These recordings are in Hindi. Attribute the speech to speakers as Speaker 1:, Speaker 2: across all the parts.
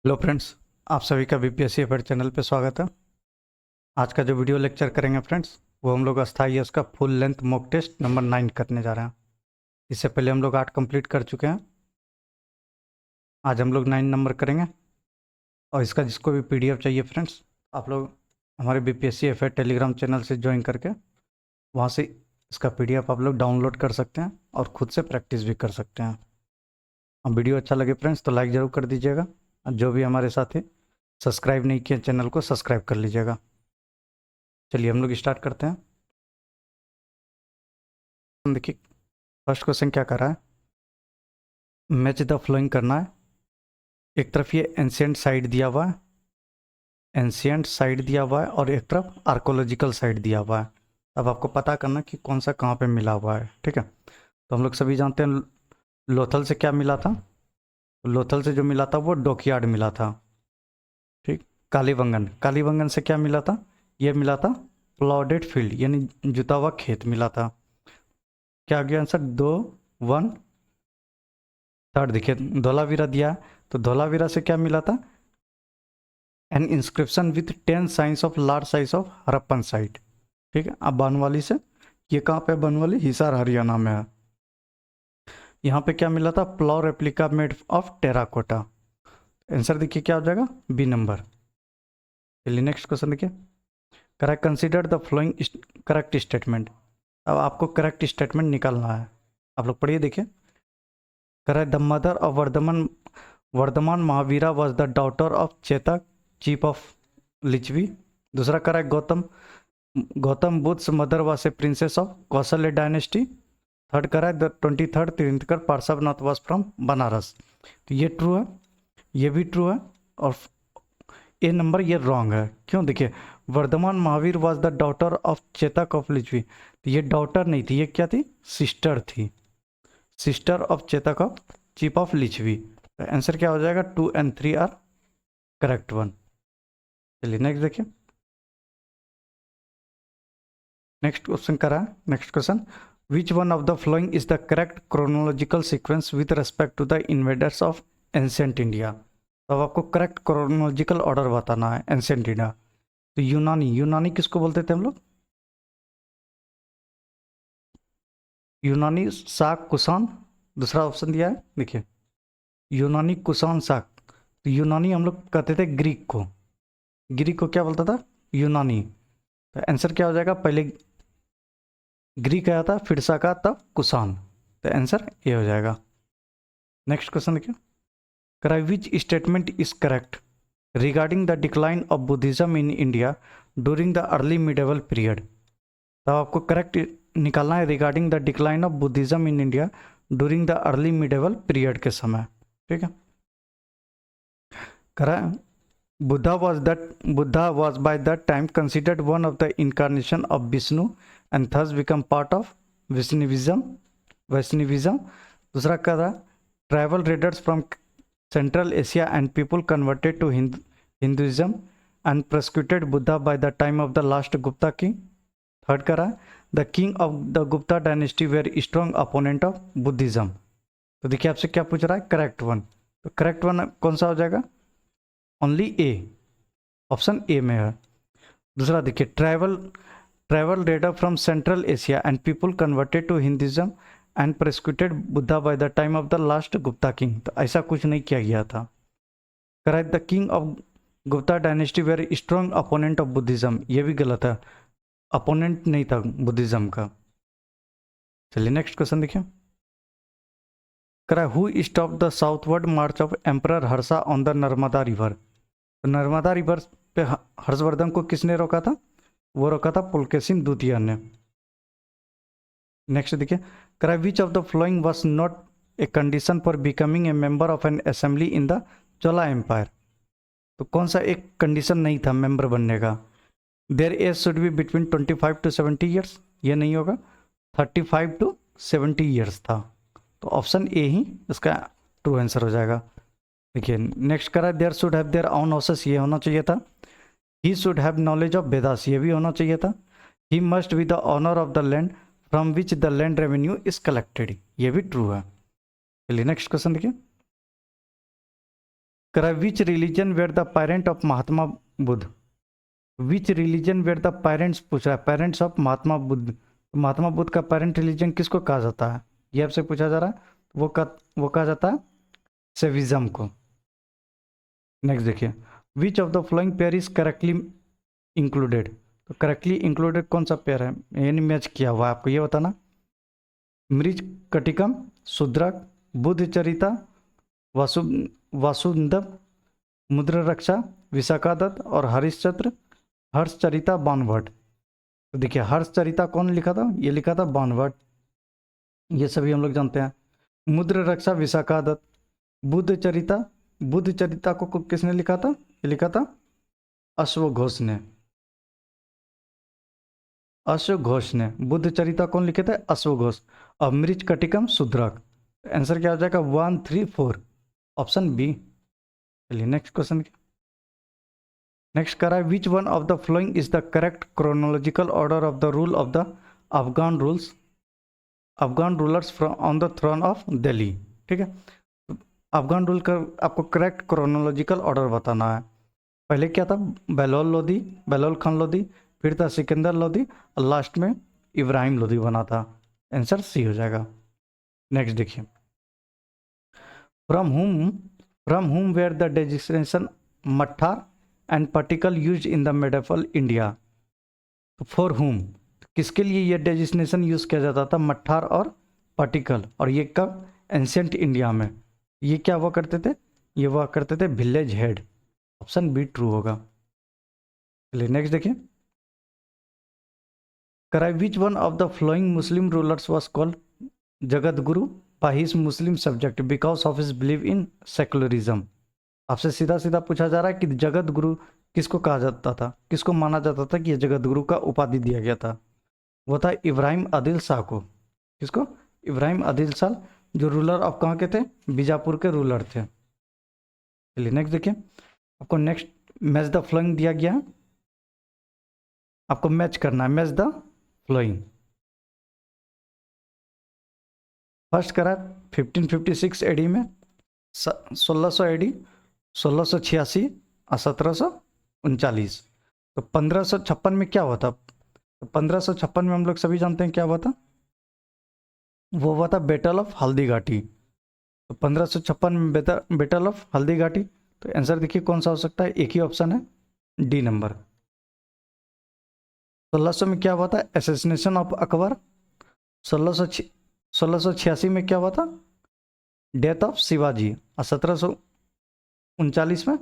Speaker 1: हेलो फ्रेंड्स, आप सभी का बीपीएससी एफएड चैनल पे स्वागत है। आज का जो वीडियो लेक्चर करेंगे फ्रेंड्स, वो हम लोग अस्थाई उसका full length mock test number 9 करने जा रहे हैं। इससे पहले हम लोग 8 कंप्लीट कर चुके हैं। आज हम लोग 9 नंबर करेंगे। और इसका जिसको भी पीडीएफ चाहिए फ्रेंड्स, आप लोग हमारे बीपीएससी एफएड टेलीग्राम चैनल से ज्वाइन करके वहाँ से इसका पीडीएफ आप लोग डाउनलोड कर सकते हैं और खुद से प्रैक्टिस भी कर सकते हैं। अब वीडियो अच्छा लगे फ्रेंड्स तो लाइक ज़रूर कर दीजिएगा। और जो भी हमारे साथ है सब्सक्राइब नहीं किया चैनल को सब्सक्राइब कर लीजिएगा। चलिए हम लोग स्टार्ट करते हैं। देखिए फर्स्ट क्वेश्चन क्या कर रहा है, मैच द फ्लोइंग करना है। एक तरफ ये एंशियंट साइट दिया हुआ है, एंशियंट साइट दिया हुआ है, और एक तरफ आर्कोलॉजिकल साइट दिया हुआ है। अब आपको पता करना कि कौन सा कहाँ पे मिला हुआ है। ठीक है, तो हम लोग सभी जानते हैं लोथल से क्या मिला था। लोथल से जो मिला था वो डॉकयार्ड मिला था। ठीक, कालीबंगन, कालीबंगन से क्या मिला था, ये मिला था प्लॉडेड फील्ड यानी जुता हुआ खेत मिला था। क्या आ गया आंसर, 2 1 3। देखिए धोलावीरा दिया है, तो धोलावीरा से क्या मिला था, N inscription with 10 science of large size of Harappan site. ठीक है, अब बनवाली से, ये कहाँ पे, बनवाली हिसार हरियाणा में है। यहाँ पे क्या मिला था, plough replica made of terracotta. Answer देखिए क्या हो जाएगा, बी नंबर। चलिए नेक्स्ट क्वेश्चन देखिए, correct consider the following correct statement. अब आपको करेक्ट स्टेटमेंट निकालना है। आप लोग पढ़िए, देखिए correct, the mother of Vardhaman Mahavira was the daughter of Chetak chief of Licchavi. दूसरा correct, Gautam Buddha mother was a princess of Kaushalya dynasty. Third correct, the 23rd tirthankara Parshvanath was from Banaras. तो ये ट्रू है, ये भी ट्रू है, और ए नंबर ये रॉन्ग है। क्यों, देखिए Vardhaman Mahavir was the daughter of Chetak of Licchavi, तो ये डॉटर नहीं थी, ये क्या थी, सिस्टर थी, sister of Chetak of chief of Licchavi. Answer क्या हो जाएगा, 2 and 3 आर करेक्ट वन। चलिए नेक्स्ट देखिए, नेक्स्ट क्वेश्चन करा है। Next question, which one of the following is the correct chronological sequence with respect to the invaders of ancient India. अब आपको करेक्ट क्रोनोलॉजिकल ऑर्डर बताना है एंशियंट इंडिया। तो यूनानी, यूनानी किसको बोलते थे हम लोग, यूनानी शाक कुषाण। दूसरा ऑप्शन दिया है, देखिए यूनानी कुषाण शाक। तो यूनानी हम लोग कहते थे ग्रीक को, ग्रीक को क्या बोलता था, यूनानी। तो आंसर क्या हो जाएगा, पहले ग्रीक आया था, फिर शाका, तब कुषाण। तो आंसर ये हो जाएगा। नेक्स्ट क्वेश्चन देखिए, करा विच statement is correct regarding the decline of Buddhism in India during the early medieval period. तब आपको करेक्ट निकालना है regarding the decline of Buddhism in India during the early medieval period के समय। ठीक है, करा Buddha was by that time considered one of the incarnation of Vishnu and thus become part of Vaishnavism. दूसरा क्या था, travel raiders from central Asia and people converted to Hinduism and prosecuted Buddha by the time of the last Gupta king. Third करा, the king of the Gupta dynasty were strong opponent of Buddhism. तो देखिए आपसे क्या पूछ रहा है, करेक्ट वन। तो करेक्ट वन कौन सा हो जाएगा, ओनली ए, ऑप्शन ए में है। दूसरा देखिए, travel raider from central Asia and people converted to Hinduism and prosecuted Buddha by the time of the last Gupta king. तो ऐसा कुछ नहीं किया गया था। Correct, the king of Gupta dynasty were strong opponent of Buddhism, ये भी गलत है, अपोनेंट नहीं था बुद्धिज्म का। चलिए नेक्स्ट क्वेश्चन देखिए, correct, who stop the southward March of emperor Harsha on the Narmada river. तो नर्मदा रिवर पे हर्षवर्धन को किसने रोका था, वो रोका था पुलकेशिन द्वितीय ने। नेक्स्ट देखिए, correct, which of the following was not a condition for becoming a member of an assembly in the Chola empire. तो कौन सा एक कंडीशन नहीं था मेंबर बनने का, their age should be between 25 to 70 years, ये नहीं होगा, 35 to 70 ईयर्स था। तो ऑप्शन ए ही इसका ट्रू आंसर हो जाएगा। देखिए नेक्स्ट करा, there should have their own houses, ये होना चाहिए था। He should have knowledge of Vedas, ये भी होना चाहिए था। He must be the owner of the land from which the land revenue is collected, ये भी ट्रू है। चलिए नेक्स्ट क्वेश्चन देखिए, करा which religion were the parent of Mahatma Buddha, which religion were the parents पूछ रहा है, पेरेंट्स ऑफ महात्मा बुद्ध, तो महात्मा बुद्ध का पेरेंट रिलीजन किसको कहा जाता है, ये आपसे पूछा जा रहा है, वो कहा जाता है सेविज्म को। नेक्स्ट देखिए, which of the following pair is correctly included, तो करेक्टली इंक्लूडेड कौन सा पेयर है, यानी मैच किया हुआ है, आपको ये बताना। मृज कटिकम, शूद्रक, बुद्ध चरिता, वासुदेव, मुद्र रक्षा, विशाखादत्त और हर्षचरिता बाणभट्ट। तो देखिए हर्षचरिता कौन लिखा था, ये लिखा था बाणभट्ट, ये सभी हम लोग जानते हैं। मुद्र रक्षा विशाखादत्त, बुद्ध चरिता को किसने लिखा था, ये लिखा था अश्वघोष ने, अश्वघोष ने। बुद्ध चरिता कौन लिखे थे, अश्वघोष। और मृज कटिकम शूद्रक, आंसर क्या हो जाएगा 1, 3, 4, ऑप्शन बी। चलिए नेक्स्ट क्वेश्चन, नेक्स्ट करा है which one of the following is the correct chronological order of the rule of the Afghan rulers on the throne of Delhi. ठीक है, अफगान रूल का आपको करेक्ट क्रोनोलॉजिकल ऑर्डर बताना है। पहले क्या था, बहलोल खान लोदी, फिर था सिकंदर लोदी और लास्ट में इब्राहिम लोदी बना था। आंसर सी हो जाएगा। नेक्स्ट देखिए, from whom were the designation Mattar and particle used in the medieval India. तो फॉर हुम, किसके लिए ये डेजिग्नेशन यूज किया जाता था, मट्ठार और पार्टिकल, और ये कब, एंशियंट इंडिया में। ये क्या हुआ करते थे, ये हुआ करते थे village head, option be true होगा। चलिए नेक्स्ट देखिए, कराई विच one of the flowing Muslim rulers was called Jagat Guru by his Muslim subject because of his believe in secularism. आपसे सीधा सीधा पूछा जा रहा है कि जगत गुरु किसको कहा जाता था, किसको माना जाता था कि ये जगत गुरु का उपाधि दिया गया था, वो था इब्राहिम आदिल शाह को। किसको, इब्राहिम आदिल शाह, जो रूलर ऑफ कहाँ के थे, बीजापुर के रूलर थे। चलिए नेक्स्ट देखिए, आपको नेक्स्ट मैच द फ्लोइंग दिया गया, आपको मैच करना है, मैच द फ्लोइंग। फर्स्ट करा 1556 एडी में, 1600 एडी, 1686 और 1739। तो 1556 में क्या हुआ था, तो 1556 में हम लोग सभी जानते हैं क्या हुआ था, वो हुआ था बैटल ऑफ हल्दी घाटी। तो 1556 में बैटल ऑफ हल्दी घाटी, तो आंसर देखिए कौन सा हो सकता है, एक ही ऑप्शन है, डी नंबर। 1600 में क्या हुआ था, एसेसिनेशन ऑफ अकबर। 1686 में क्या हुआ था, डेथ ऑफ शिवाजी। और 1739 में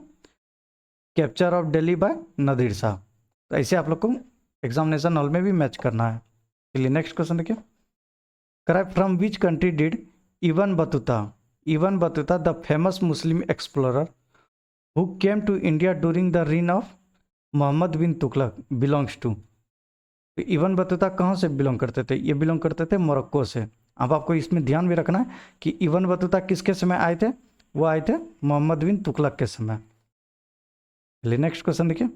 Speaker 1: capture of Delhi by Nadir Shah. तो ऐसे आप लोग को एग्जामिनेशन हॉल में भी मैच करना है। चलिए नेक्स्ट क्वेश्चन देखिए, कराइब from which country did Ibn Battuta the famous Muslim explorer who came to India during the reign of Muhammad bin Tughlaq belongs to. तो इबन बतूता कहाँ से बिलोंग करते थे, ये बिलोंग करते थे मोरक्को से। अब आपको इसमें ध्यान भी रखना है कि इबन बतूता किसके समय आए थे, वो आए थे मोहम्मद बिन तुगलक के समय। चलिए नेक्स्ट क्वेश्चन देखिए,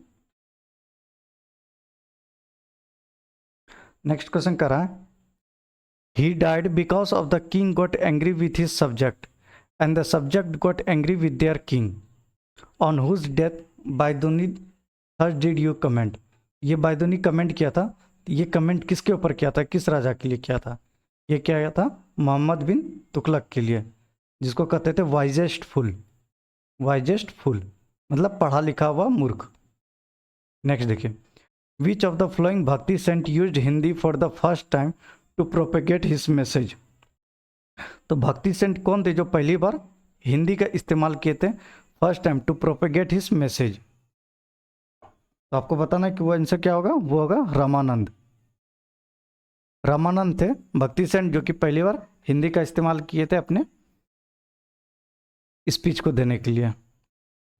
Speaker 1: नेक्स्ट क्वेश्चन कर रहा है, he died because of the king got angry with his subject and the subject got angry with their king on whose death बायदुनी thus did you comment। ये बायदुनी कमेंट किया था, ये कमेंट किसके ऊपर किया था, किस राजा के लिए किया था, ये क्या किया था, मोहम्मद बिन तुगलक के लिए, जिसको कहते थे वाइजेस्ट फुल मतलब पढ़ा लिखा हुआ मूर्ख। नेक्स्ट देखिए, which of the following bhakti saint used Hindi for the first time to propagate his message. तो भक्ति सेंट कौन थे जो पहली बार हिंदी का इस्तेमाल किए थे first time to propagate his message. तो आपको बताना है कि वो आंसर क्या होगा, वो होगा रामानंद थे भक्ति सेंट, जो कि पहली बार हिंदी का इस्तेमाल किए थे अपने स्पीच को देने के लिए।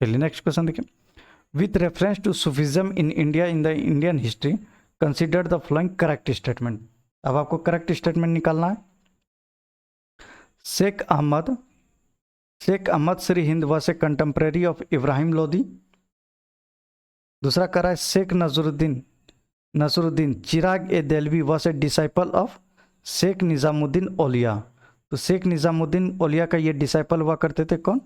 Speaker 1: चलिए नेक्स्ट क्वेश्चन देखिए, with reference to Sufism in India in the Indian history consider the following correct statement. अब आपको करेक्ट स्टेटमेंट निकालना है। Sheikh Ahmad Sirhindi was a contemporary of Ibrahim Lodi. दूसरा करा है Sheikh Nasiruddin Chirag e Dehlavi was a disciple of Sheikh Nizamuddin Auliya. तो शेख निज़ामुद्दीन औलिया का ये डिसाइपल हुआ करते थे कौन,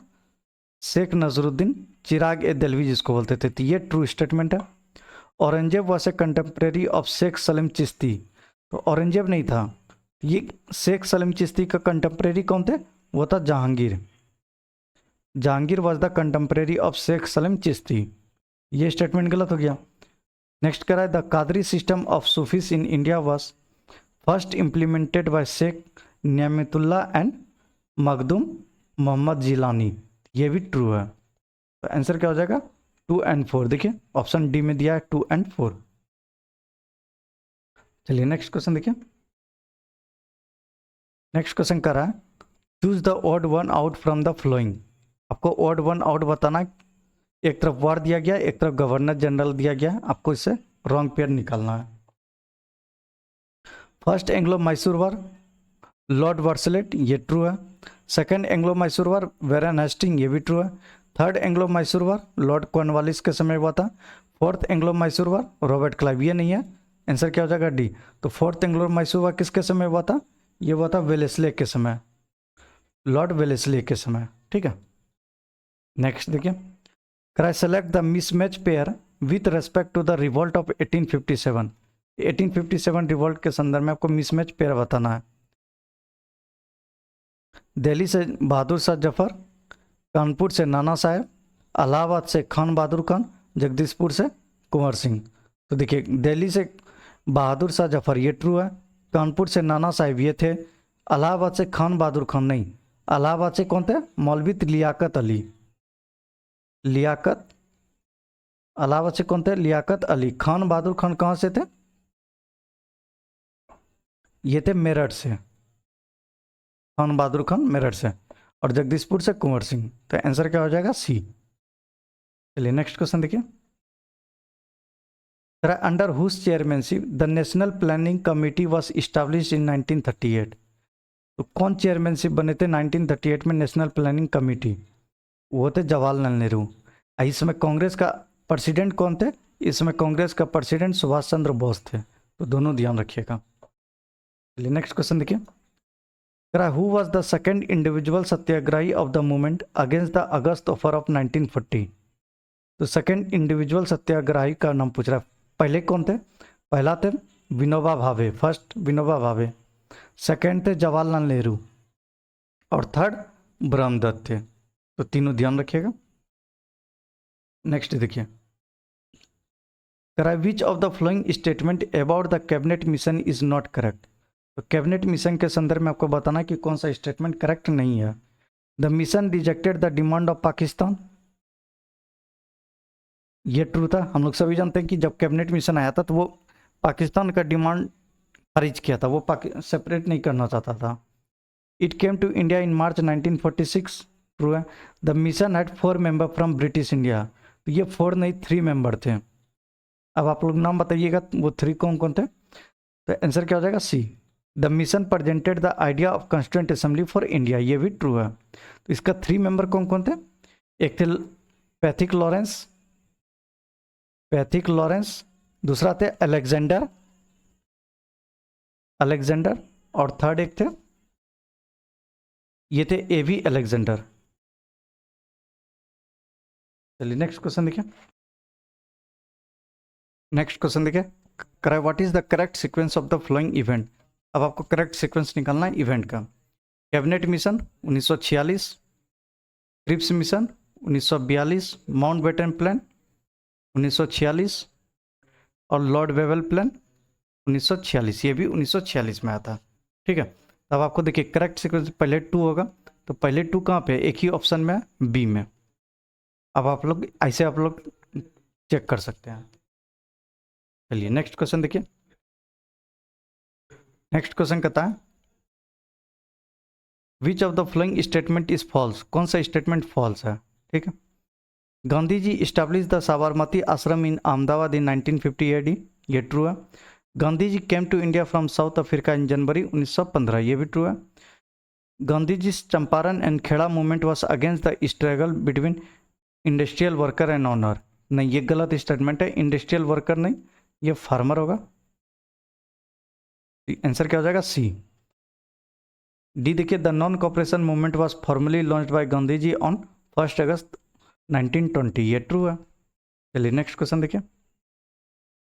Speaker 1: शेख नजरुद्दीन चिराग ए दहलवी जिसको बोलते थे, तो ये ट्रू स्टेटमेंट है। Aurangzeb was a contemporary of Sheikh Salim Chishti, तो औरंगजेब नहीं था, ये शेख सलीम चिश्ती का कंटेम्प्रेरी कौन थे, वो था Jahangir. Jahangir was the contemporary of Sheikh Salim Chishti, ये स्टेटमेंट गलत हो गया। नेक्स्ट करा है the Qadri system of Sufis in India was first implemented by Sheikh Niyamatullah and Makhdoom Mohammad Jilani, ये भी ट्रू है। तो आंसर क्या हो जाएगा 2 और 4, देखिए ऑप्शन डी में दिया है 2 और 4। चलिए नेक्स्ट क्वेश्चन देखिए। नेक्स्ट क्वेश्चन कर रहा है choose the odd one out from the flowing, आपको ऑड वन आउट बताना है। एक तरफ वार दिया गया, एक तरफ गवर्नर जनरल दिया गया, आपको इससे रॉन्ग पेयर निकालना है। फर्स्ट एंग्लो मैसूर वार लॉर्ड वर्सलेट, ये ट्रू है। सेकंड एंग्लो मैसूर वार वेरन हेस्टिंग, ये भी ट्रू है। थर्ड एंग्लो मैसूर वार लॉर्ड कॉर्नवालिस के समय हुआ था। फोर्थ एंग्लो मैसूर वार रॉबर्ट क्लाइव, ये नहीं है। आंसर क्या हो जाएगा डी। तो फोर्थ एंग्लो मैसूर वार किसके समय हुआ था, ये हुआ था वेलेस्ले के समय, लॉर्ड वेलेस्ले के समय, ठीक है। नेक्स्ट देखिए, क्राई select the mismatch pair with respect to the revolt of 1857। 1857 revolt के संदर्भ में आपको मिसमैच पेयर बताना है। दिल्ली से बहादुर शाह जफर, कानपुर से नाना साहेब, इलाहाबाद से खान बहादुर खान, जगदीशपुर से कुंवर सिंह। तो देखिए दिल्ली से बहादुर शाह जफर ये ट्रू है, कानपुर से नाना साहेब ये थे, इलाहाबाद से खान बहादुर खान नहीं, इलाहाबाद से कौन थे, मौलवी लियाकत अली, लियाकत, इलाहाबाद से कौन थे, लियाकत अली। खान बहादुर खान कहाँ से थे, ये थे मेरठ से, खान बहादुर खान मेरठ से, और जगदीशपुर से कुंवर सिंह। तो आंसर क्या हो जाएगा सी। चलिए नेक्स्ट क्वेश्चन देखिए, under whose chairmanship the national planning committee was establish in 1938। तो कौन चेयरमैनशिप बने थे 1938 में नेशनल प्लानिंग कमेटी, वो थे जवाहरलाल नेहरू। इसमें कांग्रेस का प्रेसिडेंट कौन थे, इसमें कांग्रेस का प्रेसिडेंट सुभाष चंद्र बोस थे। तो दोनों ध्यान रखिएगा। चलिए नेक्स्ट क्वेश्चन देखिए, who was the second individual satyagrahi of the movement against the August offer of 1940। तो सेकेंड इंडिविजुअल सत्याग्रही का नाम पूछ रहा है। पहले कौन थे, पहला थे विनोबा भावे, फर्स्ट विनोबा भावे, सेकेंड थे जवाहरलाल नेहरू, और थर्ड ब्रह्मदत्त थे। तो तीनों ध्यान रखिएगा। नेक्स्ट देखिए, which of the following statement about the cabinet mission is not correct. तो कैबिनेट मिशन के संदर्भ में आपको बताना कि कौन सा स्टेटमेंट करेक्ट नहीं है। The mission rejected the demand of Pakistan, ये ट्रू था। हम लोग सभी जानते हैं कि जब कैबिनेट मिशन आया था तो वो पाकिस्तान का डिमांड खारिज किया था, वो सेपरेट नहीं करना चाहता था। It came to India in March 1946, true है। The mission had 4 member from British India, तो ये 4 नहीं 3 मेंबर थे। अब आप लोग नाम बताइएगा वो 3 कौन कौन थे। तो आंसर क्या हो जाएगा C. The mission presented the idea of constituent assembly for India, ये भी ट्रू है। तो इसका 3 मेंबर कौन कौन थे, एक थे पैथिक लॉरेंस, पैथिक लॉरेंस, दूसरा थे अलेक्जेंडर, अलेक्जेंडर, और थर्ड एक थे, ये थे एवी अलेक्जेंडर। चलिए नेक्स्ट क्वेश्चन देखिए। नेक्स्ट क्वेश्चन देखिए, what is the correct sequence of the following event. अब आपको करेक्ट सीक्वेंस निकालना है इवेंट का। Cabinet mission 1946, Cripps mission 1942, Mountbatten plan 1946, और लॉर्ड वेवल प्लान 1946, ये भी 1946 में आता। ठीक है, अब आपको देखिए करेक्ट सीक्वेंस पहले 2 होगा, तो पहले 2 कहाँ पे, एक ही ऑप्शन में बी में। अब आप लोग ऐसे आप लोग चेक कर सकते हैं। चलिए नेक्स्ट क्वेश्चन देखिए। नेक्स्ट क्वेश्चन कहता है which of the following statement is false, कौन सा स्टेटमेंट फॉल्स है। ठीक है, Gandhi ji establish the Sabarmati Ashram in Ahmedabad in 1950 AD, ये ट्रू है। Gandhi ji came to India from South Africa in January 1915, ये भी ट्रू है। Gandhi ji Champaran and Kheda movement was against the struggle between industrial worker and owner, नहीं ये गलत स्टेटमेंट है, इंडस्ट्रियल वर्कर नहीं, ये फार्मर होगा। आंसर क्या हो जाएगा सी। डी देखिए, the non cooperation movement was formally launched by Gandhi ji on 1 August 1920, ये ट्रू है। चलिए नेक्स्ट क्वेश्चन देखिए,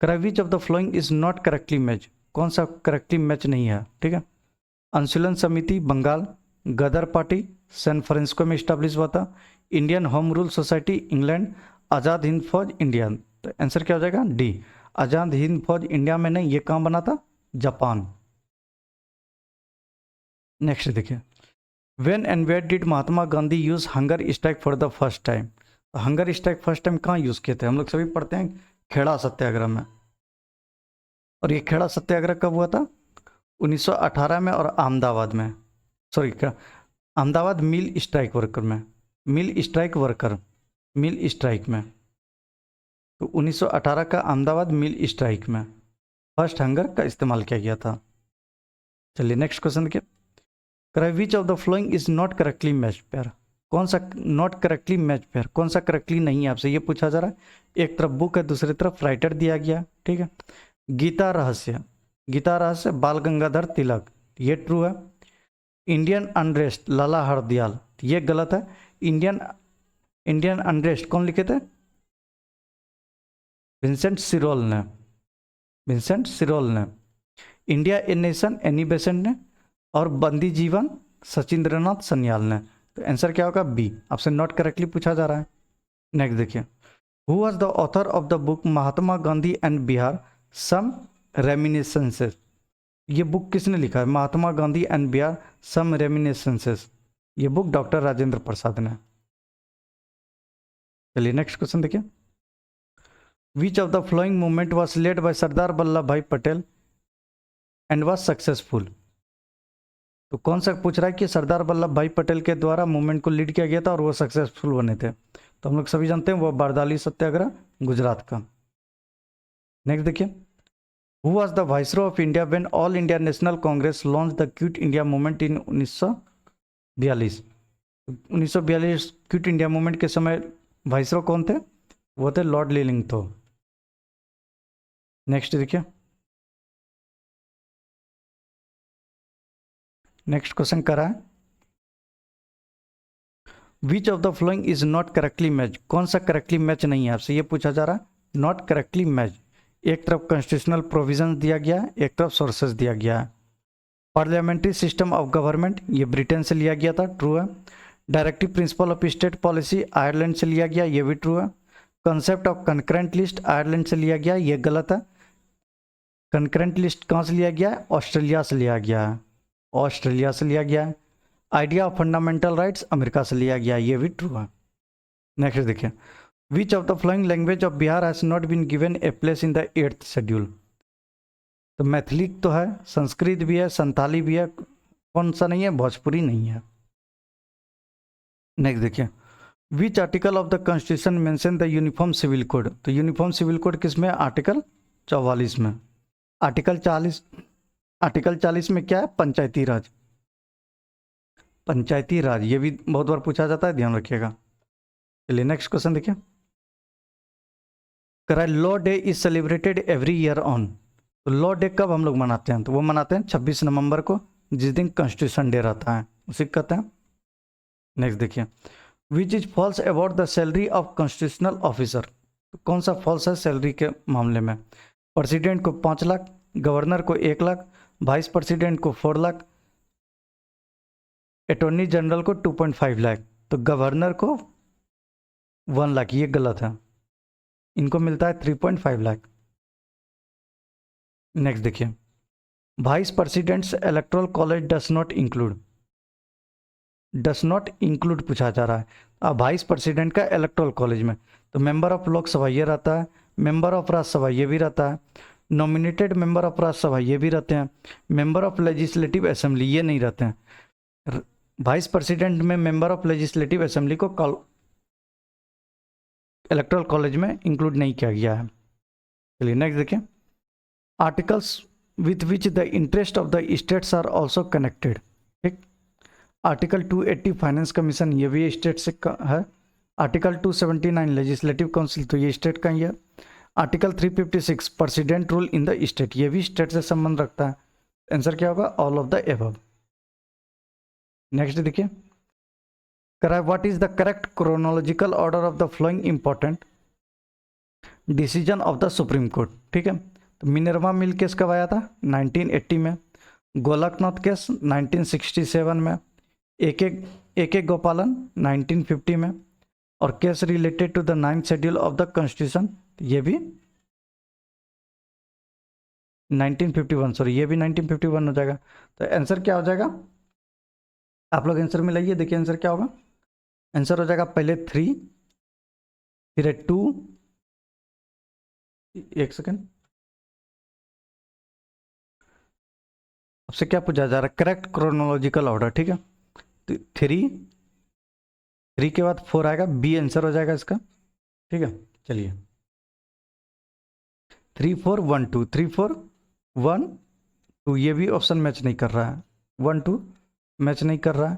Speaker 1: which of the following is not correctly match, कौन सा करेक्टली मैच नहीं है, ठीक है। Anushilan Samiti Bengal, Ghadar party San Francisco में स्टैब्लिश हुआ था, Indian home rule society England, Azad Hind Fauj India. तो आंसर क्या हो जाएगा, डी, आज़ाद हिंद फौज इंडिया में नहीं, ये कहाँ बना था, जापान। नेक्स्ट देखिए, when and where did Mahatma Gandhi use hunger strike for the first time. Hunger strike first time कहाँ यूज किए थे, हम लोग सभी पढ़ते हैं खेड़ा सत्याग्रह में। और ये खेड़ा सत्याग्रह कब हुआ था, 1918 में, और अहमदाबाद में, सॉरी क्या, अहमदाबाद मिल स्ट्राइक वर्कर में, मिल स्ट्राइक वर्कर, मिल स्ट्राइक में। तो 1918 का अहमदाबाद मिल स्ट्राइक में फर्स्ट हंगर का इस्तेमाल किया गया था। चलिए नेक्स्ट क्वेश्चन देखिए, which of the following is not correctly match pair, कौन सा नॉट करेक्टली मैच पेयर, कौन सा करेक्टली नहीं है, आपसे ये पूछा जा रहा है। एक तरफ बुक है, दूसरी तरफ राइटर दिया गया, ठीक है। गीता रहस्य, गीता रहस्य बाल गंगाधर तिलक, ये ट्रू है। इंडियन अनरेस्ट लाला हरदयाल, ये गलत है। इंडियन इंडियन अनरेस्ट कौन लिखे थे, विंसेंट सिरोल ने, विंसेंट सिरोल ने। India a nation Annie Besant ने, और बंदी जीवन सचिंद्रनाथ सन्याल ने। तो आंसर क्या होगा, बी, आपसे नॉट करेक्टली पूछा जा रहा है। नेक्स्ट देखिए, who was the author of the book Mahatma Gandhi and Bihar some reminiscences, ये बुक किसने लिखा है, Mahatma Gandhi and Bihar some reminiscences, ये बुक डॉक्टर राजेंद्र प्रसाद ने। चलिए नेक्स्ट क्वेश्चन देखिए, which of the following movement was led by Sardar Vallabh भाई पटेल एंड वॉज सक्सेसफुल। तो कौन सा पूछ रहा है कि सरदार वल्लभ भाई पटेल के द्वारा मूवमेंट को लीड किया गया था और वो सक्सेसफुल बने थे। तो हम लोग सभी जानते हैं वो बारदाली सत्याग्रह गुजरात का। नेक्स्ट देखिए, who was the viceroy of India when all India national Congress launch the quit India movement in 1942। 1942 quit India movement के समय वाइसरॉय कौन थे, वो थे लॉर्ड लिलिंगथो। नेक्स्ट देखिए, नेक्स्ट क्वेश्चन कर रहा है, which of the following is not correctly match, कौन सा करेक्टली मैच नहीं है, आपसे ये पूछा जा रहा है, नॉट करेक्टली मैच। एक तरफ कॉन्स्टिट्यूशनल प्रोविजन दिया गया है, एक तरफ सोर्सेज दिया गया है। पार्लियामेंट्री सिस्टम ऑफ गवर्नमेंट, ये ब्रिटेन से लिया गया था, ट्रू है। Directive principle of state policy Ireland से लिया गया, ये भी ट्रू है। Concept of concurrent list Ireland से लिया गया, ये गलत है। कंकरेंट लिस्ट कहाँ से लिया गया है, ऑस्ट्रेलिया से लिया गया है, ऑस्ट्रेलिया से लिया गया है। Idea of fundamental rights America से लिया गया, ये भी ट्रू है। नेक्स्ट देखिए, which of the following language of Bihar has not been given a place in the 8th schedule. तो मैथिली तो है, संस्कृत भी है, संताली भी है, कौन सा नहीं है, भोजपुरी नहीं है। नेक्स्ट देखिए, which article of the constitution mention the uniform civil code. तो यूनिफॉर्म सिविल कोड किस में, आर्टिकल 44 में। आर्टिकल 40 में क्या है, पंचायती राज, पंचायती राज, ये भी बहुत बार पूछा जाता है, ध्यान रखिएगा। चलिए नेक्स्ट क्वेश्चन देखिए, law day is celebrated every year on. तो लॉ डे कब हम लोग मनाते हैं, तो वो मनाते हैं 26 नवंबर को, जिस दिन कॉन्स्टिट्यूशन डे रहता है, उसी को कहते हैं। नेक्स्ट देखिए, which is false about the salary of constitutional officer. तो कौन सा फॉल्स है सैलरी के मामले में, प्रेसिडेंट को 5 लाख, गवर्नर को 1 लाख, वाइस प्रेसिडेंट को 4 लाख, अटॉर्नी जनरल को 2.5 लाख, तो गवर्नर को 1 लाख, ये गलत है, इनको मिलता है 3.5 लाख। नेक्स्ट देखिए, vice president's electoral college does not include, does not include पूछा जा रहा है। अब वाइस प्रेसिडेंट का इलेक्टोरल कॉलेज में, तो मेंबर ऑफ लोकसभा ये रहता है, मेंबर ऑफ राज्यसभा ये भी रहता है, नॉमिनेटेड मेंबर ऑफ राज्यसभा ये भी रहते हैं, मेंबर ऑफ लेजिस्लेटिव असेंबली ये नहीं रहते हैं। वाइस प्रेसिडेंट में मेंबर ऑफ लेजिस्लेटिव असेंबली को इलेक्टोरल कॉलेज में इंक्लूड नहीं किया गया है। चलिए नेक्स्ट देखिए, articles with which the interest of the states are also connected. ठीक, आर्टिकल 280 फाइनेंस कमीशन, ये भी स्टेट से है। आर्टिकल 279 लेजिस्लेटिव काउंसिल, तो ये स्टेट का ही है। Article 356 president rule in the state, ये भी स्टेट से संबंध रखता है। आंसर क्या होगा, all of the above. Next देखिए, करा what is the correct chronological order of the flowing important decision of the supreme court. ठीक है, तो मिनर्वा मिल केस कब आया था? 1980 में। गोलकनाथ केस 1967 में। एक गोपालन 1950 में। और case related to the 9th schedule of the constitution, ये भी 1951, सॉरी ये भी 1951 हो जाएगा। तो आंसर क्या हो जाएगा? आप लोग आंसर मिलाइए, देखिए आंसर क्या होगा। आंसर हो जाएगा पहले 3, फिर 2, एक सेकेंड, आपसे क्या पूछा जा रहा है? Correct chronological order. ठीक है, तो 3 के बाद 4 आएगा, बी आंसर हो जाएगा इसका। ठीक है, चलिए 3 4 1 2, 3 4 1 2, ये भी ऑप्शन मैच नहीं कर रहा है। 1 2 मैच नहीं कर रहा है।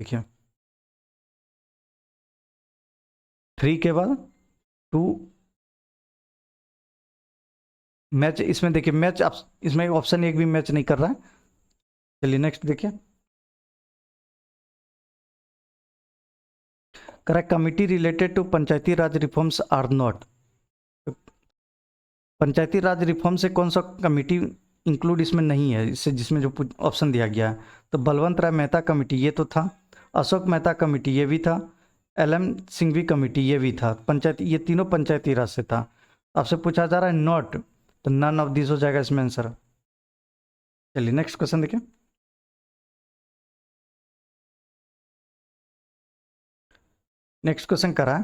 Speaker 1: देखिए 3 के बाद 2 मैच, इसमें देखिए मैच, इसमें ऑप्शन एक भी मैच नहीं कर रहा है। चलिए नेक्स्ट देखिए। Correct committee related to panchayati raj reforms are not. Panchayati raj reform से कौन सा कमिटी इंक्लूड इसमें नहीं है, इससे जिसमें जो ऑप्शन दिया गया है? तो बलवंत राय मेहता कमेटी ये तो था, अशोक मेहता कमेटी ये भी था, LM सिंघवी कमेटी ये भी था। पंचायती, ये तीनों पंचायती राज से था। आपसे पूछा जा रहा है नॉट, तो नन ऑफ दिस हो जाएगा इसमें आंसर। चलिए नेक्स्ट क्वेश्चन देखिए। नेक्स्ट क्वेश्चन करा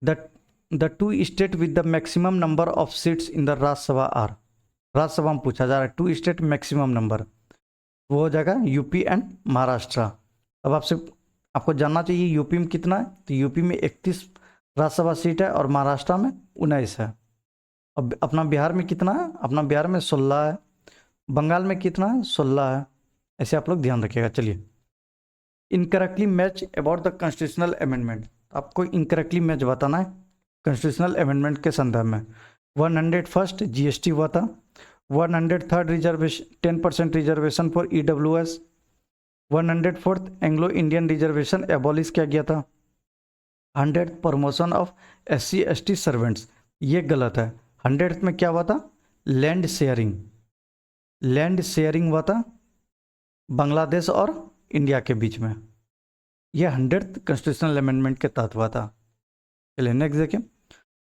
Speaker 1: the two state with the maximum number of seats in the Rajya Sabha are. Rajya Sabha में पूछा जा रहा है 2 स्टेट मैक्सिमम नंबर, वो हो जाएगा यूपी एंड महाराष्ट्र। अब आपको जानना चाहिए यूपी में कितना है, तो यूपी में 31 राज्यसभा सीट है और महाराष्ट्र में 19 है। अब अपना बिहार में कितना है? अपना बिहार में 16 है। बंगाल में कितना है? 16 है। ऐसे आप लोग ध्यान रखिएगा। चलिए, incorrectly match about the constitutional amendment, आपको इनकरेक्टली मैच बताना है कॉन्स्टिट्यूशनल अमेंडमेंट के संदर्भ में। 101 GST हुआ था, 103 reservation 10% reservation for EWS, 104 Anglo Indian reservation abolish किया गया था, 100 प्रमोशन ऑफ SC/ST सर्वेंट्स, ये गलत है। 100 में क्या हुआ था? लैंड शेयरिंग, लैंड शेयरिंग हुआ था बांग्लादेश और इंडिया के बीच में, यह 100th कॉन्स्टिट्यूशनल अमेंडमेंट के तहत हुआ था। चलिए नेक्स्ट देखिए।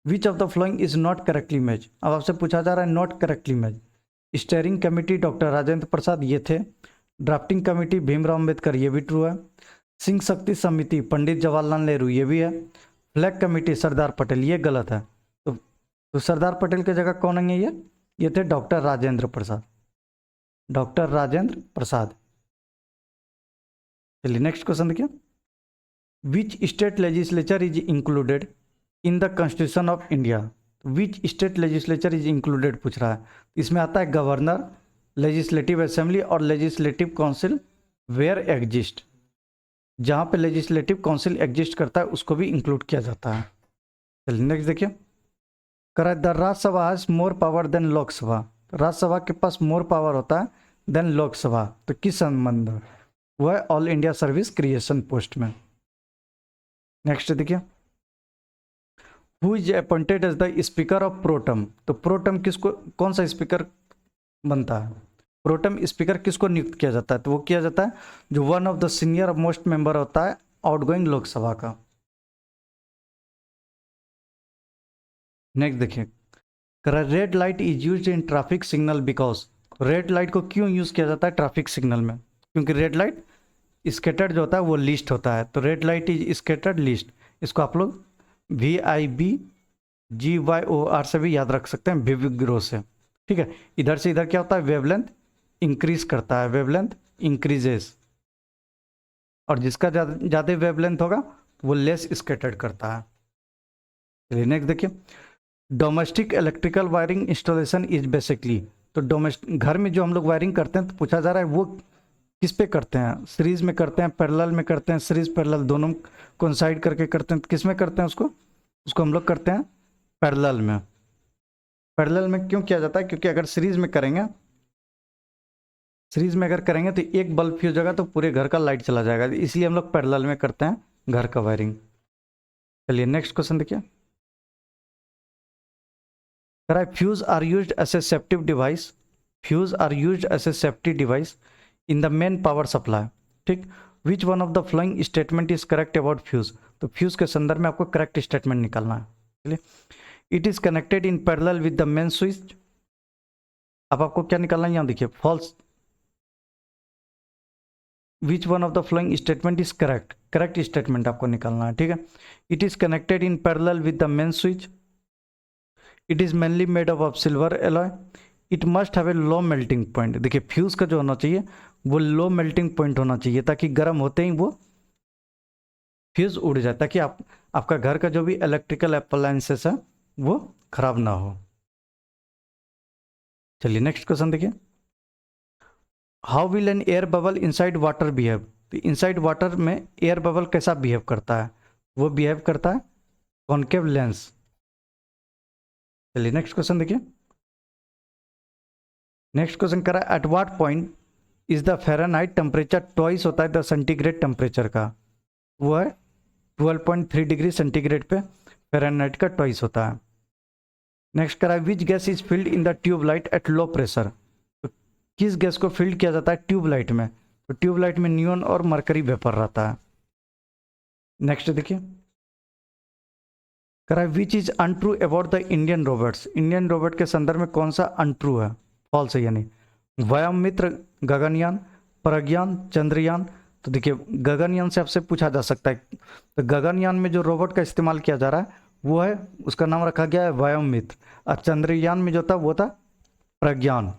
Speaker 1: Which of the following is not correctly match. अब आपसे पूछा जा रहा है not correctly match. Steering committee doctor Rajendra Prasad ये थे, ड्राफ्टिंग कमेटी भीमराव अम्बेडकर ये भी ट्रू है, सिंह शक्ति समिति पंडित जवाहरलाल नेहरू ये भी है, फ्लैग कमेटी सरदार पटेल ये गलत है। तो सरदार पटेल की जगह कौन है? ये थे डॉक्टर राजेंद्र प्रसाद, डॉक्टर राजेंद्र प्रसाद। चलिए नेक्स्ट क्वेश्चन देखिए। Which state legislature is included in the constitution of India. Which state legislature is included पूछ रहा है। इसमें आता है गवर्नर, लेजिस्लेटिव असेंबली और लेजिस्लेटिव काउंसिल वेयर एग्जिस्ट। जहाँ पे लेजिस्लेटिव काउंसिल एग्जिस्ट करता है उसको भी इंक्लूड किया जाता है। चलिए नेक्स्ट देखिए। करा the Rajya Sabha has more power than Lok Sabha. Rajya Sabha के पास मोर पावर होता है देन लोकसभा, तो किस संबंध में? वह all India service creation post में। नेक्स्ट देखिए। Who is appointed as the speaker of pro tem. तो प्रोटम किसको, कौन सा स्पीकर बनता है? प्रोटम स्पीकर किसको नियुक्त किया जाता है? तो वो किया जाता है जो one of the senior most member होता है आउटगोइंग लोकसभा का। नेक्स्ट देखिए। Red light is used in traffic signal because. Red light को क्यों यूज किया जाता है ट्रैफिक सिग्नल में? क्योंकि रेड लाइट स्केटर्ड जो होता है वो लिस्ट होता है, तो red light is scattered list. इसको आप लोग VIBGYOR से भी याद रख सकते हैं, विव ग्रो से। ठीक है, इधर से इधर क्या होता है? वेवलेंथ इंक्रीज करता है, वेवलेंथ इंक्रीजेस, और जिसका ज़्यादा वेवलेंथ होगा वो लेस स्केटर्ड करता है। चलिए नेक्स्ट देखिए। Domestic electrical wiring installation is basically. तो डोमेस्टिक घर में जो हम लोग वायरिंग करते हैं, तो पूछा जा रहा है वो किस पे करते हैं? सीरीज में करते हैं, पैरेलल में करते हैं, सीरीज पैरेलल दोनों कोइंसाइड करके करते हैं। किस में करते हैं उसको हम लोग करते हैं पैरेलल में। पैरेलल में क्यों किया जाता है? क्योंकि अगर सीरीज में करेंगे सीरीज में अगर करेंगे तो एक बल्ब फ्यूज होगा तो पूरे घर का लाइट चला जाएगा, इसलिए हम लोग पैरेलल में करते हैं घर का वायरिंग। चलिए नेक्स्ट क्वेश्चन देखिए, कह रहा है fuse are used as a safety device, fuse are used as a safety device in the main power supply, ठीक। Which one of the following statement is correct about fuse, तो फ्यूज के संदर्भ में आपको करेक्ट स्टेटमेंट निकालना है। चलिए, it is connected in parallel with the main switch, अब आपको क्या निकालना है, यहाँ देखिए false. Which one of the following statement is correct, correct statement आपको निकालना है, ठीक है। It is connected in parallel with the main switch, it is mainly made of silver alloy, it must have a low melting point. देखिए फ्यूज का जो होना चाहिए वो लो मेल्टिंग पॉइंट होना चाहिए, ताकि गर्म होते ही वो फ्यूज उड़ जाए, ताकि आपका घर का जो भी इलेक्ट्रिकल अप्लायंसेस है वो खराब ना हो। चलिए नेक्स्ट क्वेश्चन देखिए, how will an air bubble inside water behave, तो इनसाइड वाटर में एयर बबल कैसा बिहेव करता है, वो बिहेव करता है कॉन्केव लेंस। चलिए नेक्स्ट क्वेश्चन देखिए, नेक्स्ट क्वेश्चन करा at what point is the Fahrenheit temperature twice होता है द सेंटीग्रेड टेम्परेचर का, वो है 12.3 डिग्री सेंटीग्रेड पे फ़ारेनहाइट का ट्वाइस होता है। नेक्स्ट करा which gas is filled in the tubelight at low pressure, तो किस गैस को फिल्ड किया जाता है ट्यूबलाइट में, तो ट्यूबलाइट में नियॉन और मरकरी वेपर रहता है। नेक्स्ट देखिए, करा which is untrue about the Indian robots, Indian robot के संदर्भ में कौन सा अनट्रू है, फॉल्स है यानी व्योममित्र, गगनयान, प्रज्ञान, चंद्रयान। तो देखिए गगनयान से आपसे पूछा जा सकता है, तो गगनयान में जो रोबोट का इस्तेमाल किया जा रहा है वो है, उसका नाम रखा गया है व्योममित्र, और चंद्रयान में जो था वो था प्रज्ञान।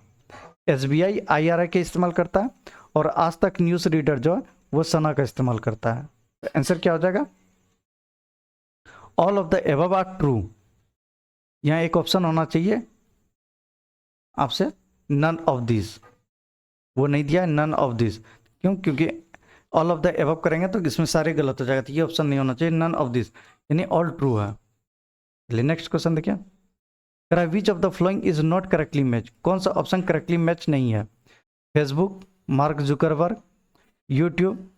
Speaker 1: SBI IRI के इस्तेमाल करता है, और आज तक न्यूज़ रीडर जो है वो सना का इस्तेमाल करता है। तो आंसर क्या हो जाएगा, all of the above are true. यहाँ एक ऑप्शन होना चाहिए आपसे नन ऑफ दिस, वो नहीं दिया है नन ऑफ दिस, क्यों, क्योंकि ऑल ऑफ द एबव करेंगे तो इसमें सारे गलत हो जाएगा, तो ये ऑप्शन नहीं होना चाहिए, नन ऑफ दिस यानी ऑल ट्रू है। चलिए नेक्स्ट क्वेश्चन देखिए, करा which of the following is not correctly match, कौन सा ऑप्शन करेक्टली मैच नहीं है, Facebook, Mark Zuckerberg, YouTube,